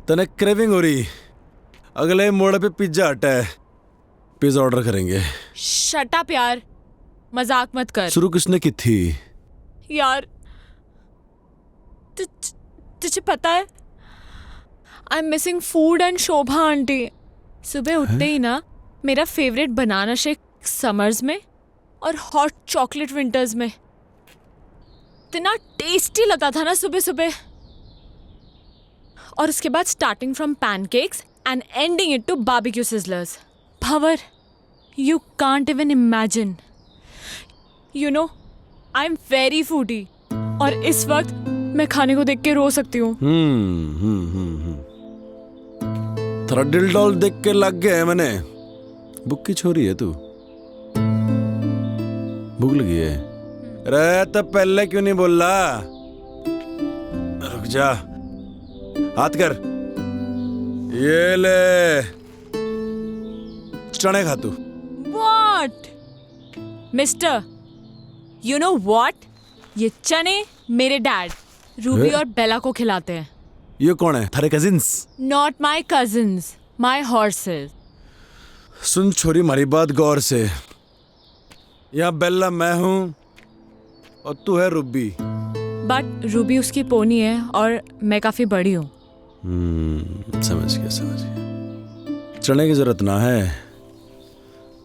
तने क्रेविंग हो रही? अगले मोड़ पे पिज्जा हटा है, पिज्जा ऑर्डर करेंगे। Shut up यार, मजाक मत कर। शुरू किसने की थी? यार तुझे पता है I'm missing food and Shobha aunty. सुबह उठते ही ना मेरा फेवरेट बनाना शेक समर्स में और हॉट चॉकलेट विंटर्स में। इतना टेस्टी लगता था ना सुबह सुबह। और उसके बाद starting from pancakes and ending it to barbecue sizzlers. Bhanwar, you can't even imagine. You know I am very foodie और इस वक्त मैं खाने को देख के रो सकती हूँ। थोड़ा दिल डॉल देख के लग गया है मैंने। भूख की छोरी है तू? भूख लगी है? अरे तो पहले क्यों नहीं बोल रहा? रुक जा, हाथ कर। ये ले चने खा तू। What? Mister, you know what? ये चने मेरे डैड रूबी और बेला को खिलाते हैं। ये कौन है? थारे cousins? Not my cousins, my horses. सुन छोरी हमारी बात गौर से। यहाँ बेला मैं हूँ और तू है रूबी। बट रूबी उसकी पोनी है और मैं काफी बड़ी हूँ। समझ गया। चने की जरूरत ना है,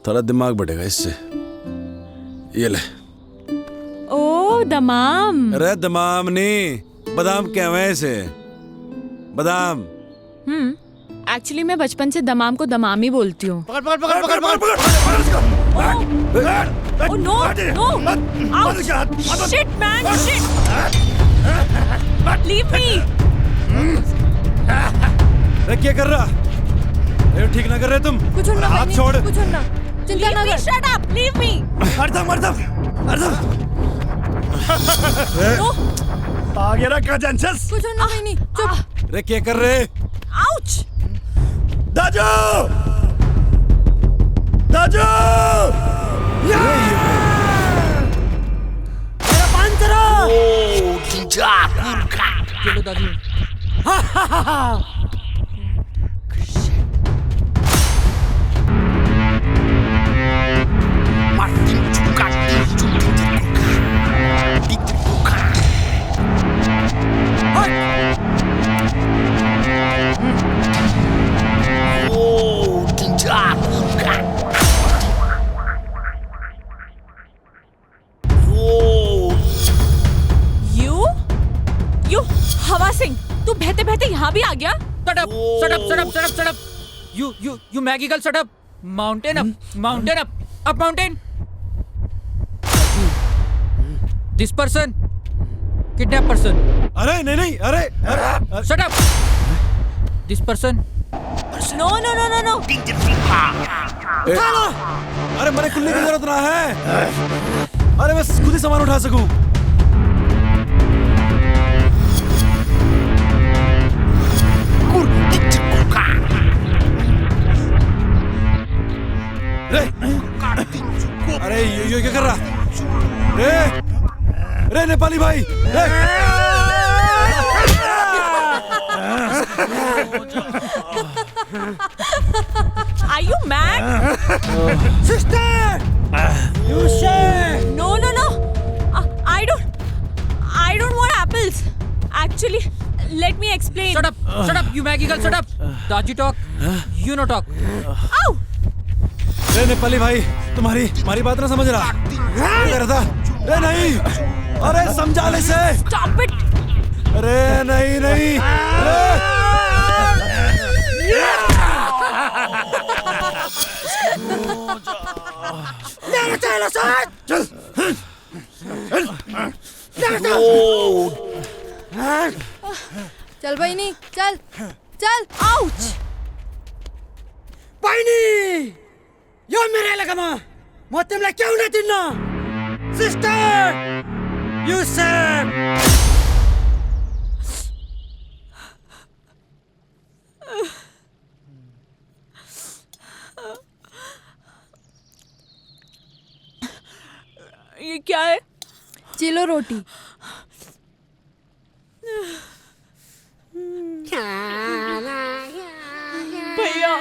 थोड़ा दिमाग बढ़ेगा इससे। ये ले। ओ दमाम। अरे दमाम नहीं, बादाम कहवे इसे, बादाम। एक्चुअली मैं बचपन से दमाम को दमाम ही बोलती हूँ। पकड़ पकड़ पकड़ पकड़ पकड़ पकड़। Oh no, no! Ouch! Shit, man! Shit! Leave me! अरे क्या कर रहा? ये ठीक ना कर रहे तुम? कुछ ना, हाथ छोड़। कुछ ना। चिंता ना कर। Shut up! Leave me! अर्धम। आ गया ना कजंसस? कुछ ना नहीं, चुप। अरे क्या कर रहे? Ouch! दाजू! दाजू! चलो दादी। हवा सिंह, तू बहते बहते यहाँ भी आ गया? Shut up! You Maggie girl, shut up! Mountain up, up mountain! This person, kidnap person. अरे नहीं, अरे Shut up! This person. No. अरे मेरे खुलने की जरूरत ना है। अरे मैं खुद ही सामान उठा सकूं। अरे ये क्या कर रहा? रे नेपाली भाई, Are you mad? Sister! You say! No. I don't want apples. Actually, let me explain. Shut up, you Maggie girl, shut up. Daji talk, you no talk. Ow! रे नेपाली भाई तुम्हारी बात ना समझ रहा। क्या कर रहा था? रे नहीं, अरे समझा ले से। Stop it! अरे नहीं चल बहिनी चल चल Ouch! बहिनी यो मेरो एलेकामा म तिमीलाई क्याउ न दिन्न सिस्टर यु सेड ये क्या है? चिलो रोटी भैया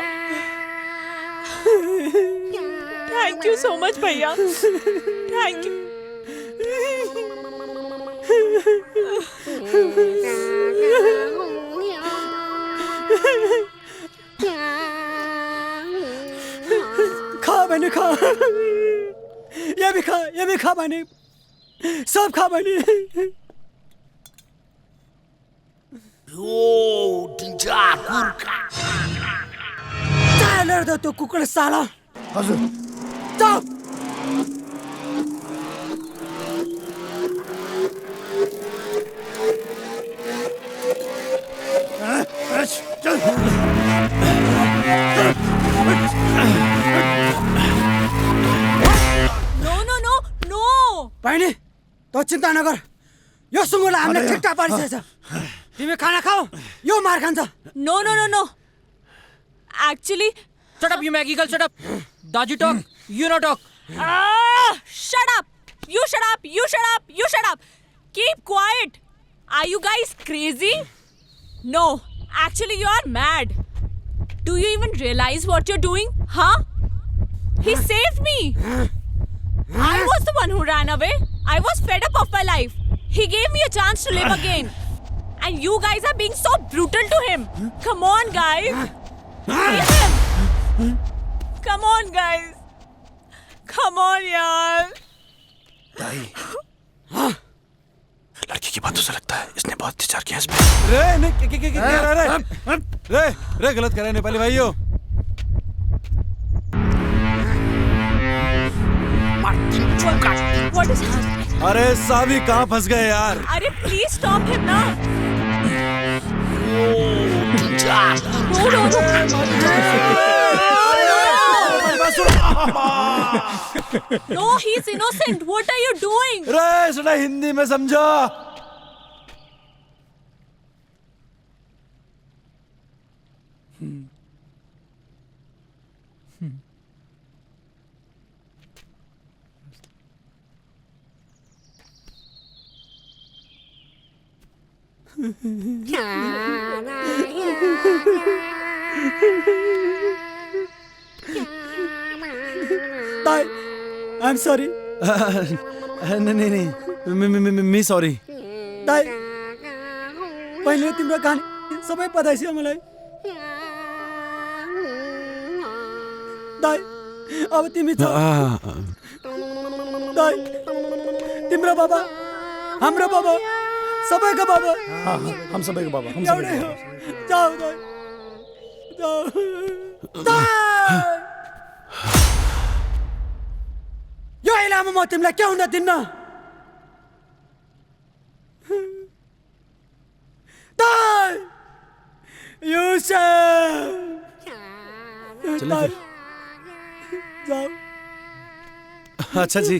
थैंक यू सो मच भैया थैंक यू खा बहिनी खा ये भी खा बहिनी सब खा बहिनी चालेर दे त्यो कुकुर साला हजुर चुप नो बहिनी त चिन्ता नगर यो सुँगुरलाई हामीले ठिकठाक पारिसकेछ तिमी खाना खाऊ यो मार खान्छ no actually Shut up, you Maggie girl, shut up. Daji talk, you no talk. shut up you shut up keep quiet are you guys crazy no actually you are mad do you even realize what you're doing huh he saved me I was the one who ran away I was fed up of my life he gave me a chance to live again and you guys are being so brutal to him come on guys leave him come on guys come on yaar लड़की की बातों से लगता है इसने बहुत विचार किया इस पे। रे नहीं रे गलत कर रहे हैं नेपाली भाइयों। what is happening अरे साभी कहाँ फंस गए यार। अरे please stop him ना no he's innocent what are you doing रे सुना हिंदी में समझो। ताई I'm sorry. नहीं मी सॉरी। ताई पहिले तिम्रो कहानी सबै पता छ मलाई। ताई अब तिमी छ। ताई तिम्रो बाबा हाम्रो बाबा सबैको बाबा हम सबैको बाबा हम एउटै हो जाऊ ताई जाऊ ताई यो इलामा म तिमीलाई के हुन दिन्न ताई युसुफ चलो फिर। जाओ अच्छा जी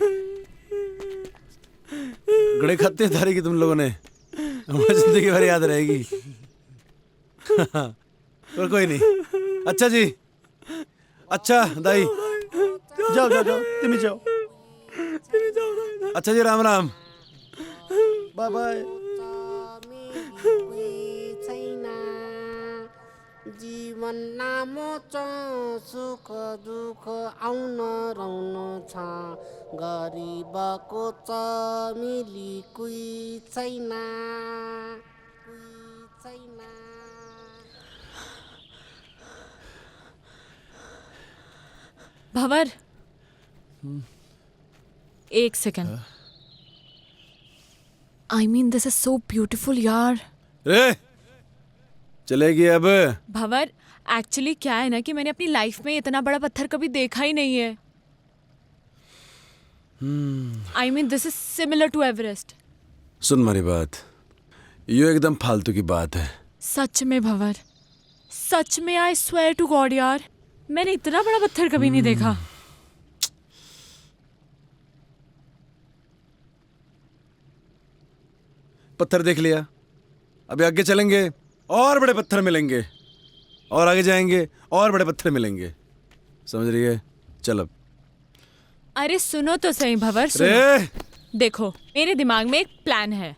गड़े खाते थारी की तुम लोगों ने हमारी जिंदगी भर याद रहेगी। और कोई नहीं। अच्छा जी अच्छा दाई जाओ जाओ जाओ तिमी जाओ अच्छा जी राम राम। बाय बाय जीवन नामो च सुख दुःख आउन रहन छ गरिबको च मिली कुई छैन भंवर, एक second. I mean this is so beautiful यार। रे चलेगी अब? भंवर, एक्चुअली क्या है ना कि मैंने अपनी लाइफ में इतना बड़ा पत्थर कभी देखा ही नहीं है। I mean this is similar to Everest. सुन मेरी बात, ये एकदम फालतू की बात है। सच में भंवर, सच में आई स्वेयर टू गॉड यार, मैंने इतना बड़ा पत्थर कभी नहीं देखा। पत्थर देख लिया, अभी आगे चलेंगे और बड़े पत्थर मिलेंगे, और आगे जाएंगे और बड़े पत्थर मिलेंगे, समझ रही है? चल अब। अरे सुनो तो सही भंवर, सुनो। देखो, मेरे दिमाग में एक प्लान है।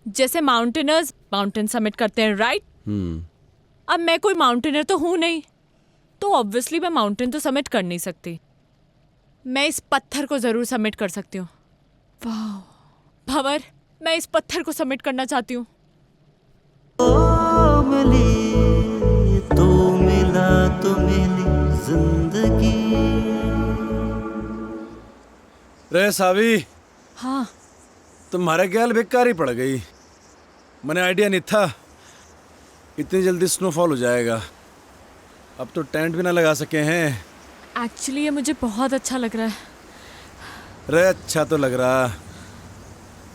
जैसे माउंटेनर्स माउंटेन समिट करते हैं, राइट? अब मैं कोई माउंटेनर तो हूं नहीं, तो ऑब्वियसली मैं माउंटेन तो समिट कर नहीं सकती। मैं इस पत्थर को जरूर समिट कर सकती हूँ। वाह भंवर, मैं इस पत्थर को समिट करना चाहती हूँ। तो मिला तो मिली जिंदगी। रे सावी, हाँ तुम्हारे ख्याल बेकार ही पड़ गई। मैंने आइडिया नहीं था इतनी जल्दी स्नोफॉल हो जाएगा। अब तो टेंट भी ना लगा सके हैं। एक्चुअली ये मुझे बहुत अच्छा लग रहा है। रे अच्छा तो लग रहा,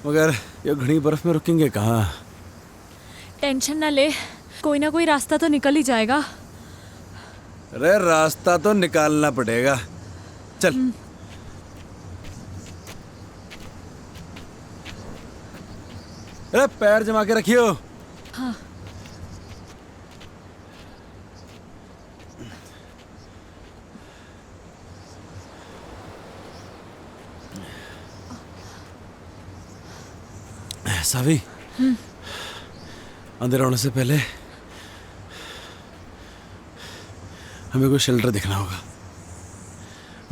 मगर ये घनी बर्फ में रुकेंगे कहाँ? टेंशन ना ले, कोई ना कोई रास्ता तो निकल ही जाएगा। रे रास्ता तो निकालना पड़ेगा। चल। अरे पैर जमा के रखियो। हाँ। सावी, अंदर आने से पहले हमें कोई शेल्टर देखना होगा।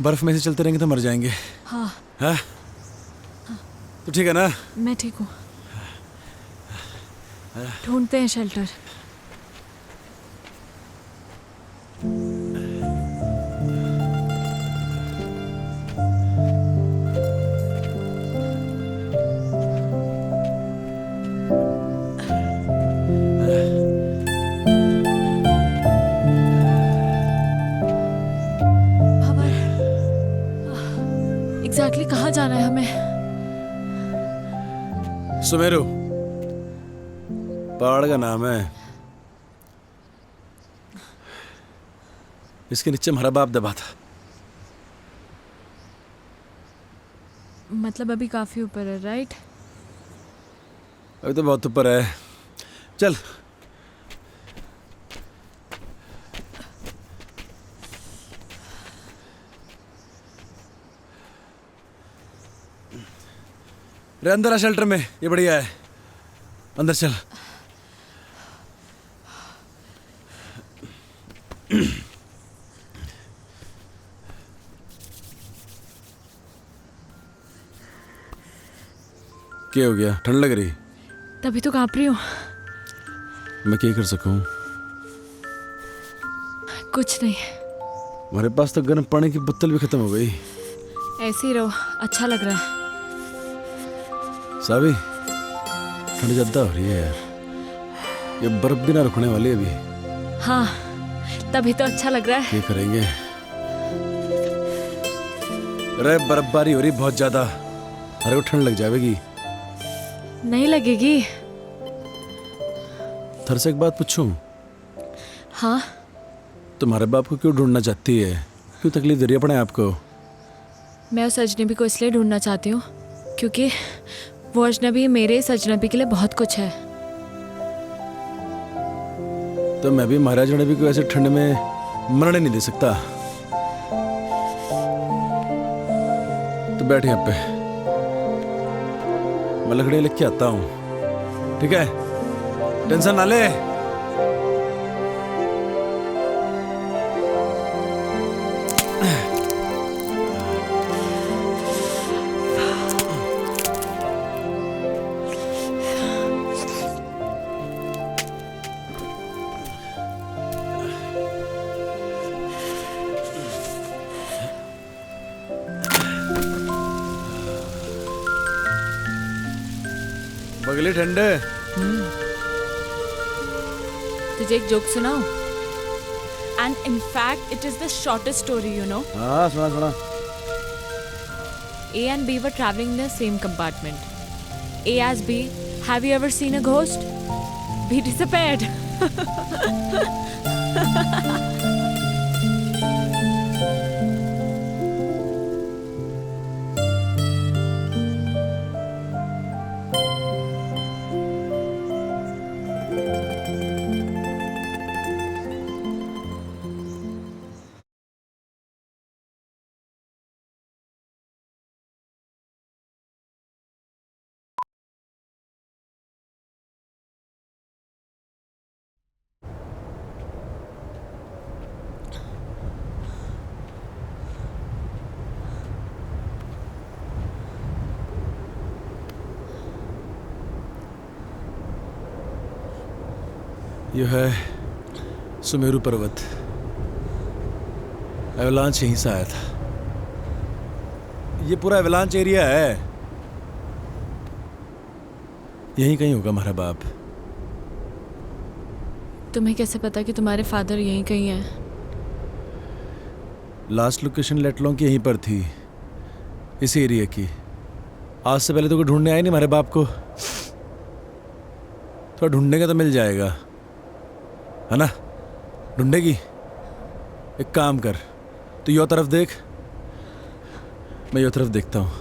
बर्फ में से चलते रहेंगे तो मर जाएंगे। हाँ। हाँ? तो ठीक है ना? मैं ठीक हूँ। ढूंढते हैं शेल्टर। एग्जैक्टली कहाँ जाना है हमें? सुमेरु पहाड़ का नाम है। इसके नीचे हमारा बाप दबा था। मतलब अभी काफी ऊपर है, राइट? अभी तो बहुत ऊपर है। चल। रे अंदर आ शेल्टर में, ये बढ़िया है। अंदर चल। क्या हो गया? ठंड लग रही? तभी तो कांप रही हूँ। मैं क्या कर सकूं? कुछ नहीं। हमारे पास तो गर्म पानी की बोतल भी खत्म हो गई। ऐसे ही रहो, अच्छा लग रहा है। सावी, ठंड ज्यादा हो रही है यार। ये बर्फ भी ना रुकने वाली है अभी। हाँ, तभी तो अच्छा लग रहा है। क्या करेंगे? अरे बर्फबारी हो रही बहुत ज्यादा, अरे वो ठंड लग जाएगी। नहीं लगेगी। थर से एक बात पूछूं? हाँ। तुम्हारे बाप को क्यों ढूंढना चाहती है? क्यों तकलीफ दे रही है अपने आप को? मैं उस अजनबी को इसलिए ढूंढना चाहती हूँ क्योंकि वो अजनबी मेरे इस अजनबी के लिए बहुत कुछ है। तो मैं भी महाराज अजनबी को ऐसे ठंड में मरने नहीं दे सकता। तो बैठ यहाँ पे, मैं लकड़ी लेके आता हूँ, ठीक है? टेंशन ना ले। लिए ठंडे। तुझे एक जोक सुनाऊं? And in fact, it is the shortest story, you know. हाँ सुना सुना। A and B were traveling in the same compartment. A asked B, "Have you ever seen a ghost?" B disappeared. यह है सुमेरु पर्वत। Avalanche यहीं से आया था। ये पूरा एवलांच एरिया है। यहीं कहीं होगा हमारा बाप। तुम्हें कैसे पता कि तुम्हारे फादर यहीं कहीं हैं? लास्ट लोकेशन लेटलों की यहीं पर थी, इसी एरिया की। आज से पहले तो कोई ढूंढने आए नहीं हमारे बाप को। थोड़ा ढूंढने का तो मिल जाएगा, है ना? ढूंढेगी? एक काम कर, तू यो तरफ देख, मैं यो तरफ देखता हूँ।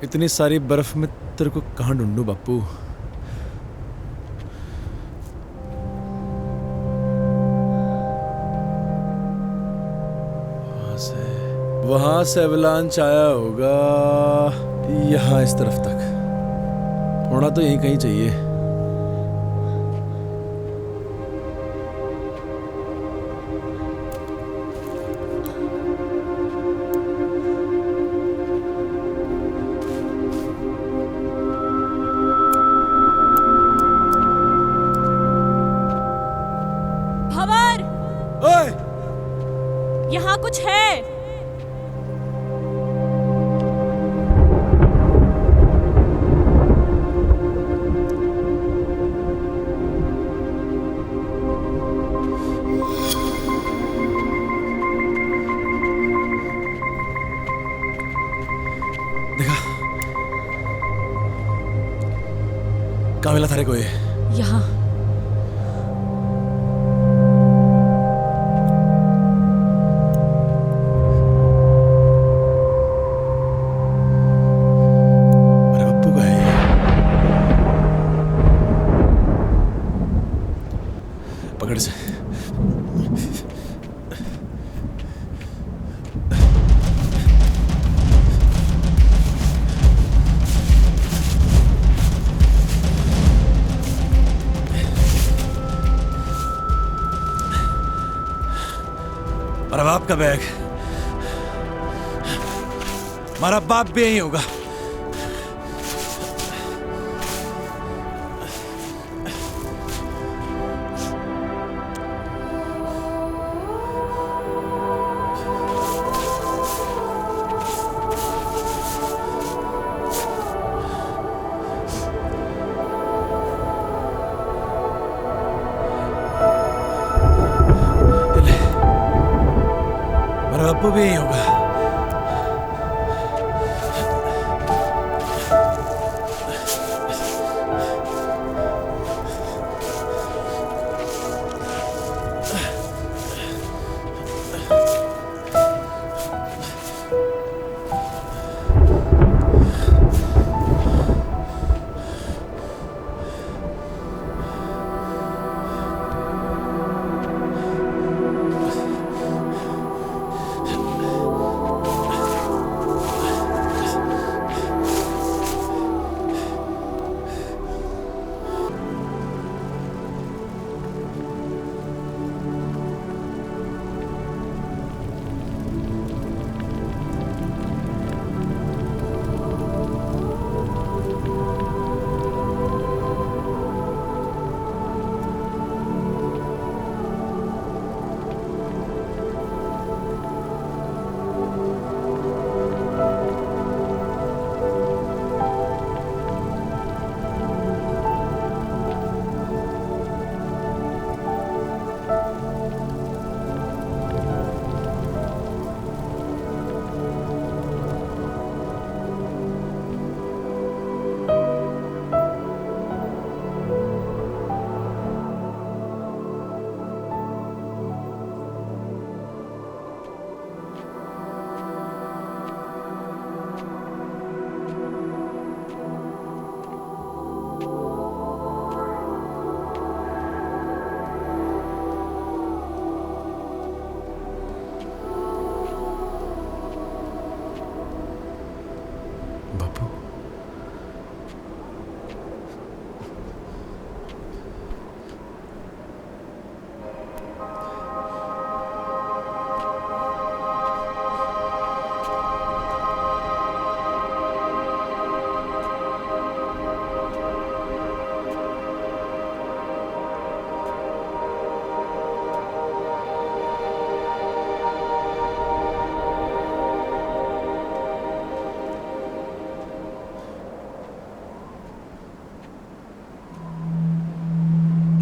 इतनी सारी बर्फ में तेरे को कहाँ ढूंढूं बापू? वहां से एवलांच आया होगा यहाँ इस तरफ तक। होना तो यहीं कहीं चाहिए। यहाँ कुछ है। देखा? कहाँ मिला थारे को ये? यहाँ। पकड़ से। मेरा बाप का बैग। हमारा बाप भी यही होगा। बापू भी यही होगा।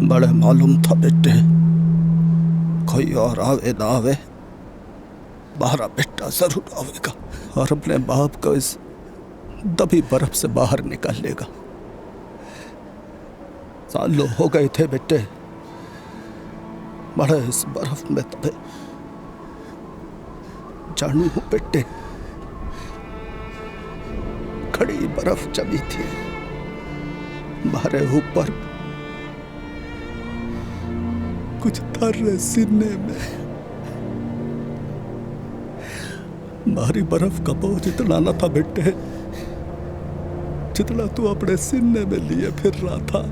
बड़े मालूम था बेटे, कोई और आवे ना आवे, बाहर बेटा जरूर आवेगा और अपने बाप को इस दबी बर्फ से बाहर निकालेगा। सालों हो गए थे बेटे बड़े इस बर्फ में दबे। जानू हूं बेटे, खड़ी बर्फ जमी थी हमारे ऊपर, कुछ थर्रे सीने में। भारी बर्फ का बोझ इतना न था बेटे जितना तू अपने सीने में लिए फिर रहा था।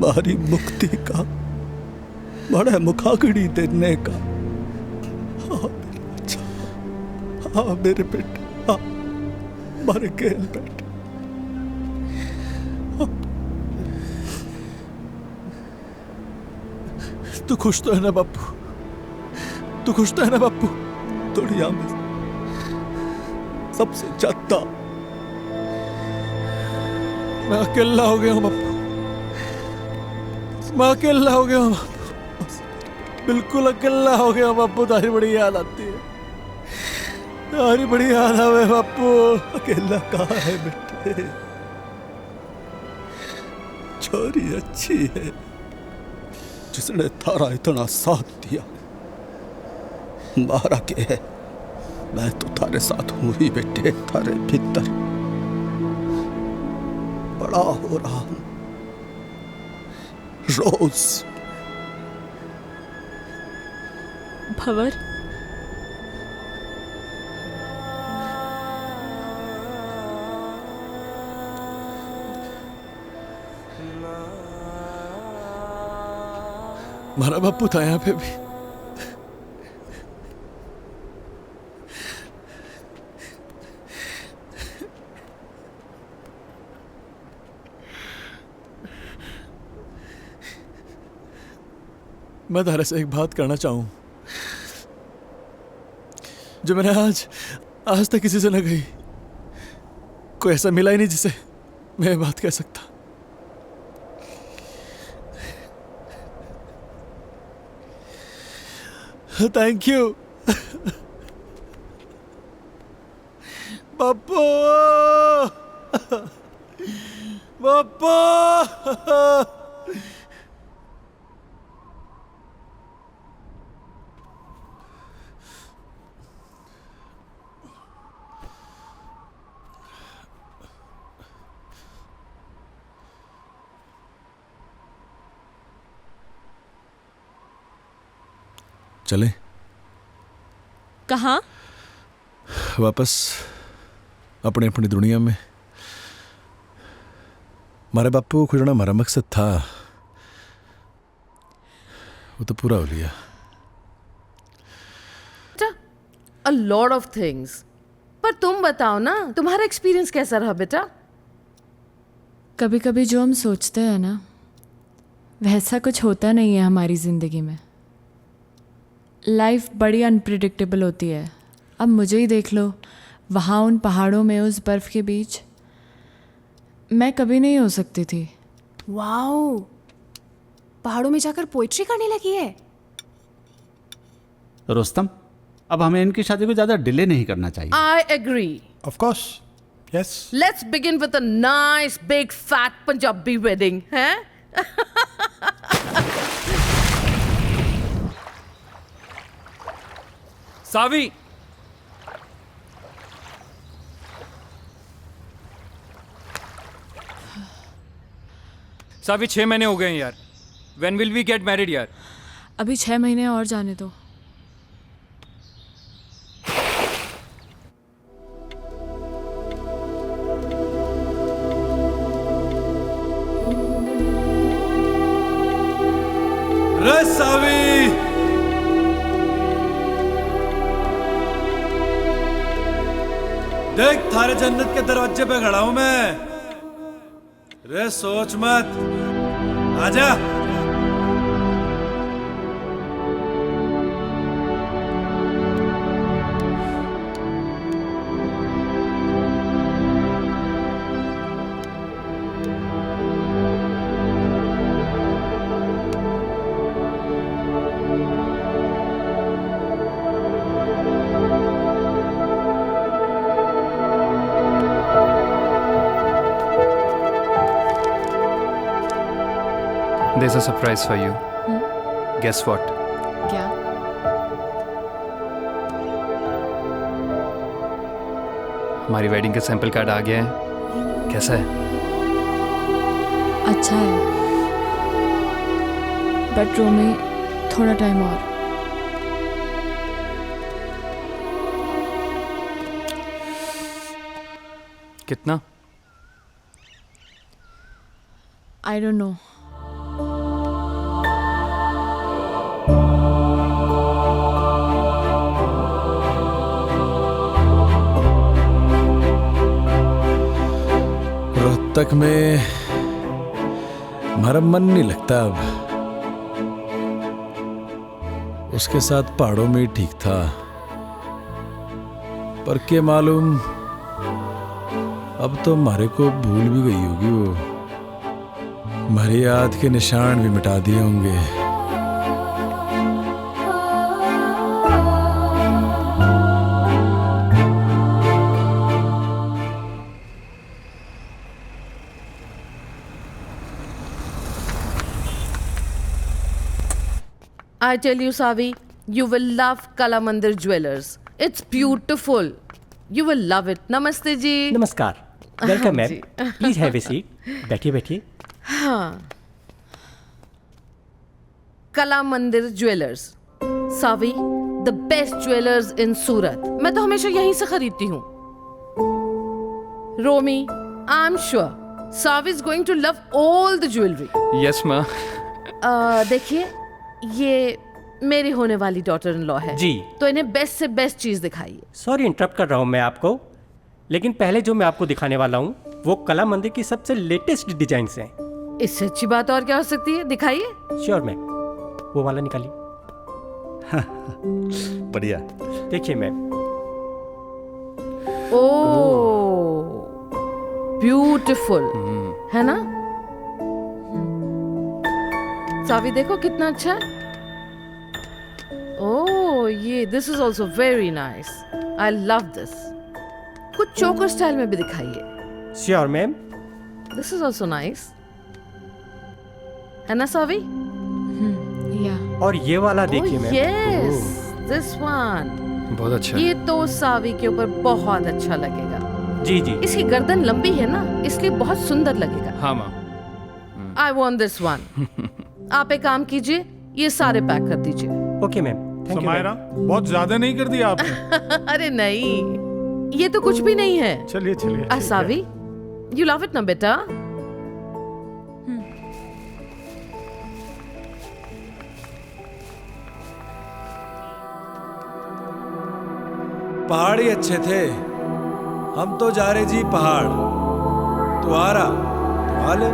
भारी मुक्ति का, बड़े मुखाग्नि देने का। हाँ मेरे बच्चा, हाँ मेरे बेटे, हाँ मारे खेल बेटे। तू खुश तो है ना बापू? तू खुश तो है ना बापू? दुनिया में सबसे ज्यादा मैं अकेला हो गया हूँ बापू, मैं अकेला हो गया हूँ बापू, बिल्कुल अकेला हो गया हूँ बापू। तारी बड़ी याद आती है, तारी बड़ी याद आवे बापू। अकेला कहाँ है बेटे, छोरी अच्छी है जिसने थारा इतना साथ दिया। मारा के है, मैं तो थारे साथ हूं ही बेटे, थारे भीतर बड़ा हो रहा हूं रोज। भंवर, हमारा बापू था यहाँ पे भी। मैं तारे से एक बात करना चाहूं जो मैंने आज तक किसी से न कही। कोई ऐसा मिला ही नहीं जिसे मैं ये बात कह सकता। थैंक यू बापू, बापू। चले कहाँ? वापस अपनी अपनी दुनिया में। हमारे बापू को खुजना हमारा मकसद था, वो तो पूरा हो लिया। A lot of things. पर तुम बताओ ना, तुम्हारा एक्सपीरियंस कैसा रहा बेटा? कभी कभी जो हम सोचते हैं ना वैसा कुछ होता नहीं है हमारी ज़िंदगी में। लाइफ बड़ी अनप्रिडिक्टेबल होती है। अब मुझे ही देख लो, वहाँ उन पहाड़ों में उस बर्फ़ के बीच मैं कभी नहीं हो सकती थी। वाओ, पहाड़ों में जाकर पोइट्री करने लगी है। रुस्तम, अब हमें इनकी शादी को ज़्यादा डिले नहीं करना चाहिए। I agree. Of course. Yes. Let's begin with a nice big fat Punjabi wedding, हैं? सावी, सावी 6 महीने हो गए हैं यार। When will we get married यार? अभी 6 महीने और जाने दो। रे सावी, देख थारे जन्नत के दरवाजे पे खड़ा हूं मैं। रे सोच मत, आजा। is a surprise for you. Guess what? क्या? हमारी वेडिंग का सैंपल कार्ड आ गया है। कैसा है? अच्छा है, बट रोमी थोड़ा टाइम और। कितना? I don't know. रोहतक में हमारा मन नहीं लगता अब। उसके साथ पहाड़ों में ही ठीक था, पर क्या मालूम अब तो हमारे को भूल भी गई होगी वो। हमारी याद के निशान भी मिटा दिए होंगे। I tell you, Savi, you will love Kala Mandir Jewelers. It's beautiful. You will love it. Namaste ji. नमस्कार, वेलकम मैम, जी। Please have a seat. बैठिए बैठिए। हाँ, Kala Mandir jewellers, Saavi, the best jewellers in Surat. मैं तो हमेशा यहीं से खरीदती हूँ। Romi, I am sure Saavi is going to love all the jewellery. Yes, ma. देखिए, ये मेरी होने वाली डॉटर इन लॉ है जी। तो इन्हें बेस्ट से बेस्ट चीज दिखाइए। सॉरी इंटरप्ट कर रहा हूँ मैं आपको, लेकिन पहले जो मैं आपको दिखाने वाला हूँ वो कला मंदिर की सबसे लेटेस्ट डिजाइन्स हैं। इससे अच्छी बात और क्या हो सकती है? दिखाइए। श्योर मैम, वो वाला निकालिए। बढ़िया। देखिए मैम। ओह, ब्यूटीफुल है ना? सावी देखो कितना अच्छा है। ओह, ये this is also very nice. I love this. कुछ चोकर स्टाइल में भी दिखाइए। Sure ma'am. This is also nice, है ना सावी? या। और ये वाला देखिए मैम। यस, दिस वन बहुत अच्छा। ये तो सावी के ऊपर बहुत अच्छा लगेगा। जी जी। इसकी गर्दन लंबी है ना, इसलिए बहुत सुंदर लगेगा। हाँ माँ। I want this one. आप एक काम कीजिए, ये सारे पैक कर दीजिए। Okay ma'am, thank you. Samaira, बहुत ज्यादा नहीं कर दिया आपने? अरे नहीं, ये तो कुछ भी नहीं है। चलिए चलिए। सावी, यू लव इट ना बेटा? पहाड़ ही अच्छे थे। हम तो जा रहे जी पहाड़। तू आ रहा तो आ ले।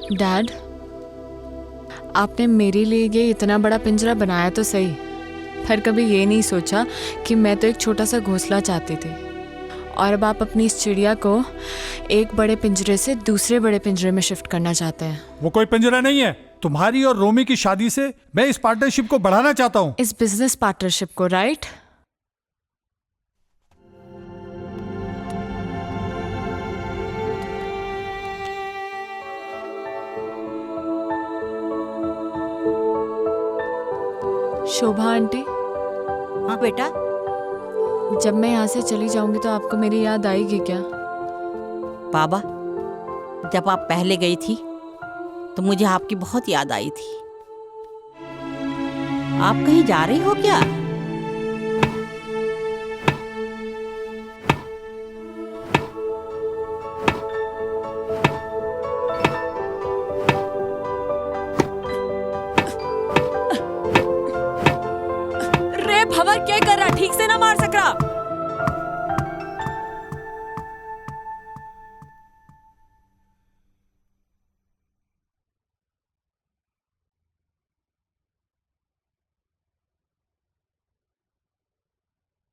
डैड, आपने मेरे लिए ये इतना बड़ा पिंजरा बनाया तो सही, पर कभी ये नहीं सोचा कि मैं तो एक छोटा सा घोंसला चाहती थी, और अब आप अपनी इस चिड़िया को एक बड़े पिंजरे से दूसरे बड़े पिंजरे में शिफ्ट करना चाहते हैं। वो कोई पिंजरा नहीं है। तुम्हारी और रोमी की शादी से मैं इस पार्टनरशिप को बढ़ाना चाहता हूँ। इस बिजनेस पार्टनरशिप को, राइट? शोभा आंटी। हाँ बेटा। जब मैं यहाँ से चली जाऊंगी तो आपको मेरी याद आएगी क्या? बाबा, जब आप पहले गई थी तो मुझे आपकी बहुत याद आई थी। आप कहीं जा रही हो क्या? रे भवर, क्या कर रहा? ठीक से ना मार सक रहा।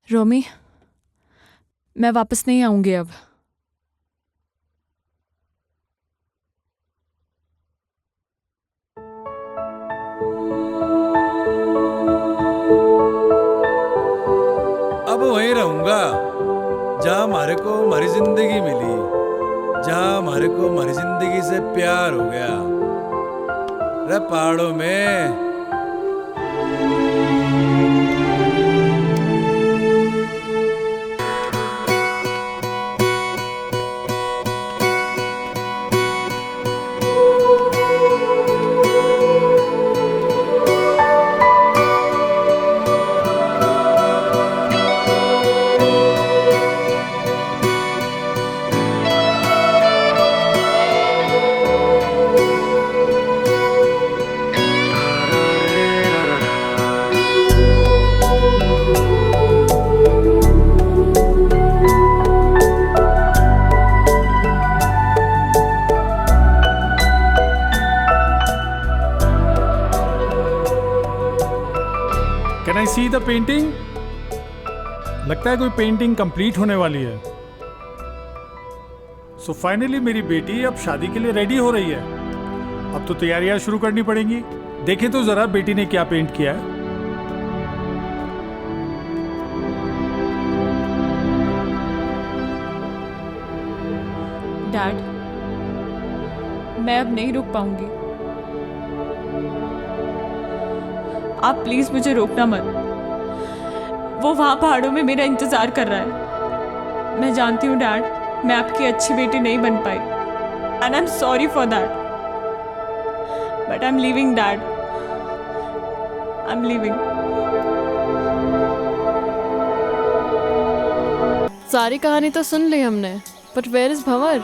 रोमी, मैं वापस नहीं आऊंगी अब। अब वहीं रहो। जहाँ हमारे को हमारी जिंदगी मिली, जहाँ हमारे को हमारी जिंदगी से प्यार हो गया, अरे पहाड़ों में। Can I see the painting? लगता है कोई पेंटिंग कंप्लीट होने वाली है। सो फाइनली मेरी बेटी अब शादी के लिए रेडी हो रही है। अब तो तैयारियां शुरू करनी पड़ेंगी। देखें तो जरा बेटी ने क्या पेंट किया है। डैड, मैं अब नहीं रुक पाऊंगी। आप प्लीज मुझे रोकना मत। वो वहां पहाड़ों में मेरा इंतजार कर रहा है। मैं जानती हूँ डैड, मैं आपकी अच्छी बेटी नहीं बन पाई, and I am sorry for that, but I am leaving dad, I am leaving. सारी कहानी तो सुन ली हमने, but where is Bhanwar?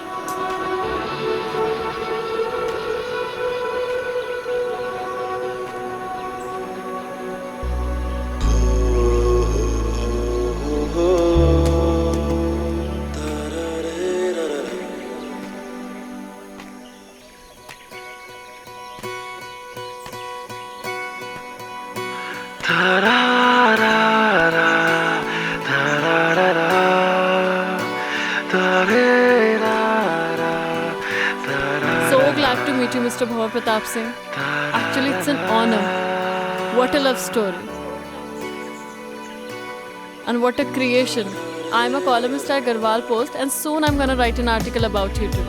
So glad to meet you, Mr. Bhavar Pratap Singh. Actually, it's an honor. What a love story. And what a creation. I'm a columnist at Garhwal Post, and soon I'm gonna write an article about you too.